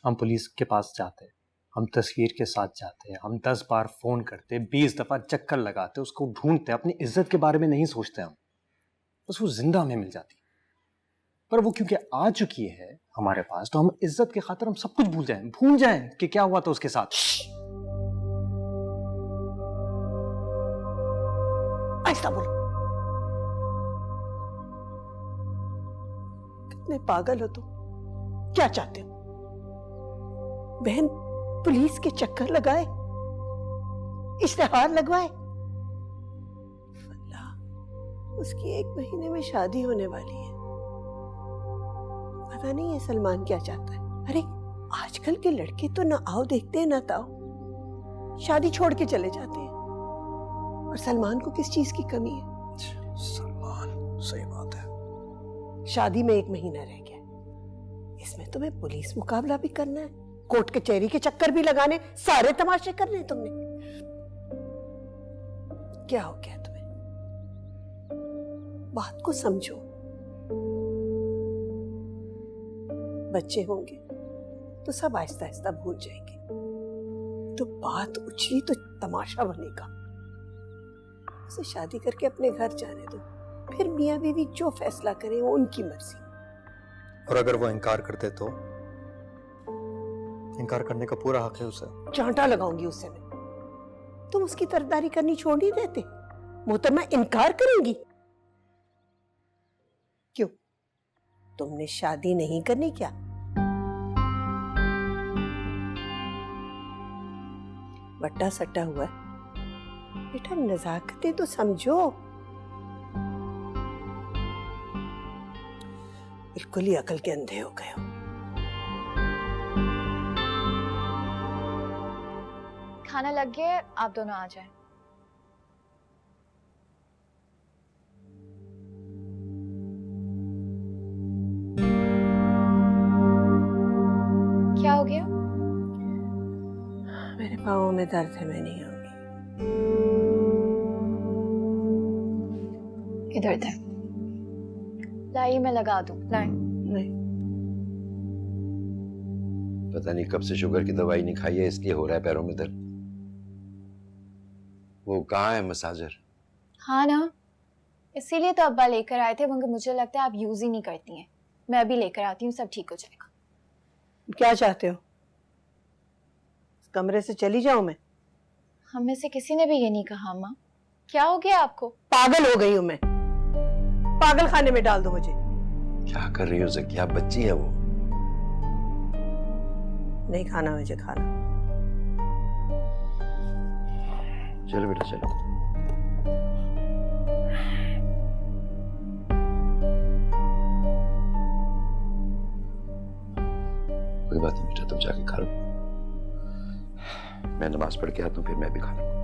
हम पुलिस के पास जाते, हम तस्वीर के साथ जाते, हम 10 बार फोन करते, 20 दफा चक्कर लगाते, उसको ढूंढते, अपनी इज्जत के बारे में नहीं सोचते हम। बस वो जिंदा हमें मिल जाती। पर वो क्योंकि आ चुकी है हमारे पास, तो हम इज्जत के खातिर हम सब कुछ भूल जाएं कि क्या हुआ था उसके साथ। ऐसा बोलो। कितने पागल हो तुम। क्या चाहते हो? बहन पुलिस के चक्कर लगाए, इश्तेहार लगवाए। अल्लाह, उसकी 1 महीने में शादी होने वाली है। पता नहीं है सलमान क्या चाहता है। अरे आजकल के लड़के तो ना आओ देखते हैं ना ताओ, शादी छोड़ के चले जाते हैं। और सलमान को किस चीज की कमी है? सलमान, सही बात है। शादी में 1 महीना रह गया, इसमें तुम्हें पुलिस मुकाबला भी करना है, कोर्ट कचहरी के चक्कर भी लगाने, सारे तमाशे करने हैं तुमने। क्या हो गया तुम्हें? बात को समझो। बच्चे होंगे तो सब आहिस्ता आहिस्ता भूल जाएंगे। तो बात उछली तो तमाशा बनेगा। उसे शादी करके अपने घर जाने दो, फिर मियाँ बीवी जो फैसला करें वो उनकी मर्जी। और अगर वो इनकार करते तो? इनकार करने का पूरा हक है उसे। चांटा लगाऊंगी उससे मैं। तुम उसकी तरफदारी करनी छोड़ नहीं देते। मोहतरमा इनकार करेंगी? क्यों, तुमने शादी नहीं करनी क्या? बट्टा सट्टा हुआ है बेटा, नजाकतें तो समझो। बिल्कुल ही अकल के अंधे हो गए हो। खाना लग गया है, आप दोनों आ जाएं। क्या हो गया? मेरे पाँवों में दर्द है, मैं नहीं आऊंगी। इधर थे, लाइए मैं लगा दूं। लाए। नहीं, पता नहीं कब से शुगर की दवाई नहीं खाई है, इसलिए हो रहा है पैरों में दर्द। वो कहाँ है मसाजर? हाँ ना, इसीलिए तो अब्बा लेकर आए थे, मगर मुझे लगता है आप यूज ही नहीं करती हैं। मैं अभी लेकर आती हूँ, सब ठीक हो जाएगा। क्या चाहते हो? इस कमरे से चली जाऊं मैं? हम में से किसी ने भी ये नहीं कहा। माँ, क्या हो गया आपको? पागल हो गई हूं मैं। पागल खाने में डाल दो मुझे। क्या कर रही हो ज़किया? बच्ची है वो। नहीं खाना मुझे खाना। चलो बेटा चलो। कोई बात नहीं बेटा, तुम जाके खा लो। मैं नमाज पढ़ के आता हूँ, फिर मैं भी खा लूंगा।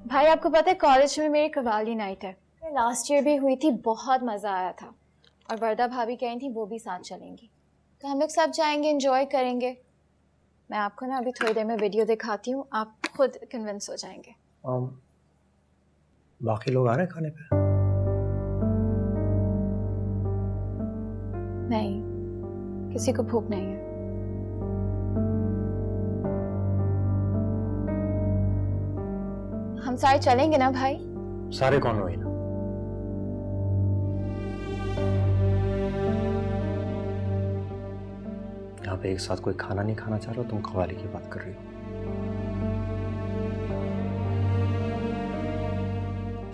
भाई आपको पता है कॉलेज में मेरी कवाली नाइट है, लास्ट ईयर भी हुई थी, बहुत मजा आया था। और वर्दा भाभी कह रही थी वो भी साथ चलेंगी, तो हम लोग सब जाएंगे, एंजॉय करेंगे। मैं आपको ना अभी थोड़ी देर में वीडियो दिखाती हूँ, आप खुद कन्विंस हो जाएंगे। बाकी लोग आ रहे हैं खाने पे? नहीं, किसी को भूख नहीं है। हम सारे चलेंगे ना भाई? सारे कौन? रोहिना, आप एक साथ कोई खाना नहीं खाना चाह रहे हो, तुम कवाली की बात कर रही हो।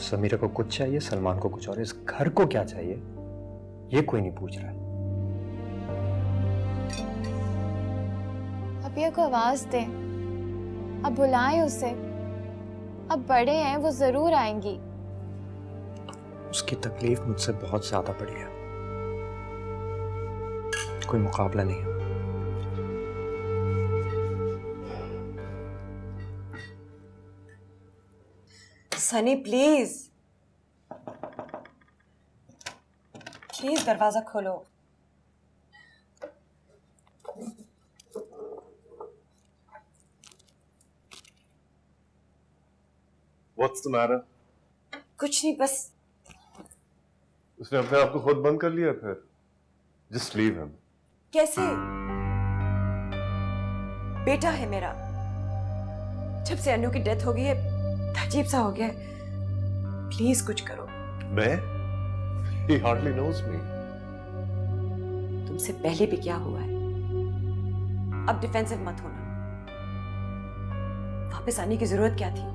समीरा को कुछ चाहिए, सलमान को कुछ और, इस घर को क्या चाहिए ये कोई नहीं पूछ रहा है। अभिया को आवाज दें, अब बुलाएं उसे, अब बड़े हैं वो जरूर आएंगी। उसकी तकलीफ मुझसे बहुत ज्यादा बड़ी है, कोई मुकाबला नहीं है। सनी प्लीज प्लीज दरवाजा खोलो। What's the matter? कुछ नहीं, बस उसने अपने आप को खुद बंद कर लिया फिर? Just leave him. कैसे? बेटा है मेरा, जब से अनु की डेथ हो गई है अजीब सा हो गया है। प्लीज कुछ करो। मैं? He hardly knows me. तुमसे पहले भी क्या हुआ है, अब डिफेंसिव मत होना। वापस आने की जरूरत क्या थी,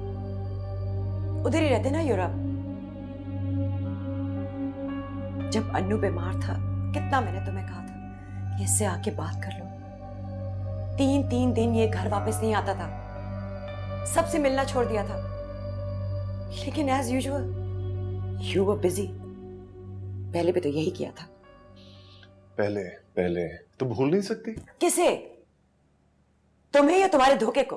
उधर ही रहते ना यूरोप। जब अन्नू बीमार था कितना मैंने तुम्हें कहा था कि इससे आके बात कर लो। 3 दिन ये घर वापस नहीं आता था, सबसे मिलना छोड़ दिया था। लेकिन as usual you were busy. पहले भी तो यही किया था। पहले तो भूल नहीं सकती? किसे? तुम्हें या तुम्हारे धोखे को?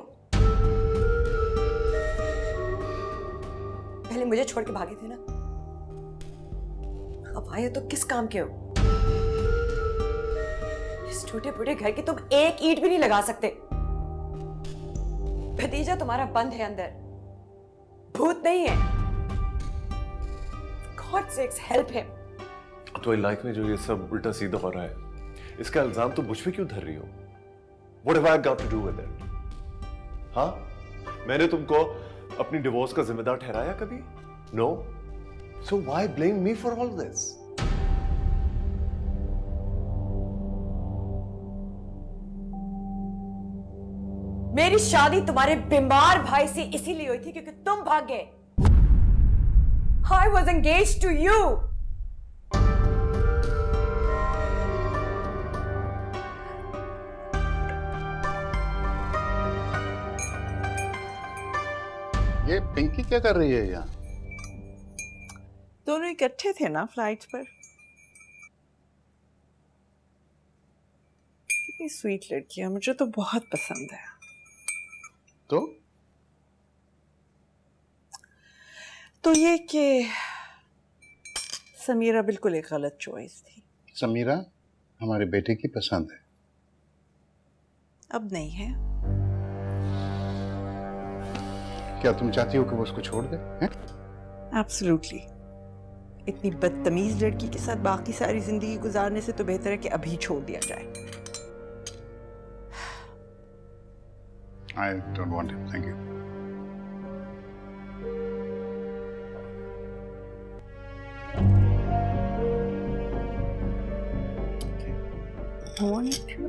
पहले मुझे छोड़ के भागे थे ना, अब आए तो किस काम के हो? इस छोटे बूढ़े घर की तुम एक ईंट भी नहीं लगा सकते। भतीजा तुम्हारा बंद है अंदर, भूत नहीं है। God sakes, help him. तुम्हारी लाइफ में जो ये सब उल्टा सीधा हो रहा है, इसका इल्जाम तुम मुझ पे क्यों धर रही हो? What have I got to do with it? हाँ, मैंने तुमको अपनी डिवोर्स का जिम्मेदार ठहराया कभी? No. So why blame me for all this? मेरी शादी तुम्हारे बीमार भाई से इसीलिए हुई थी क्योंकि तुम भाग गए। I was engaged to you. ये पिंकी क्या कर रही है यहाँ? दोनों इकट्ठे थे ना फ्लाइट पर। कितनी स्वीट लड़की है, मुझे तो बहुत पसंद है। तो ये कि समीरा बिल्कुल एक गलत चॉइस थी। समीरा हमारे बेटे की पसंद है। अब नहीं है। क्या तुम चाहती हो कि वो उसको छोड़ दे? एब्सोल्युटली। इतनी बदतमीज लड़की के साथ बाकी सारी जिंदगी गुजारने से तो बेहतर है कि अभी छोड़ दिया जाए। I don't want it. Thank you. I want to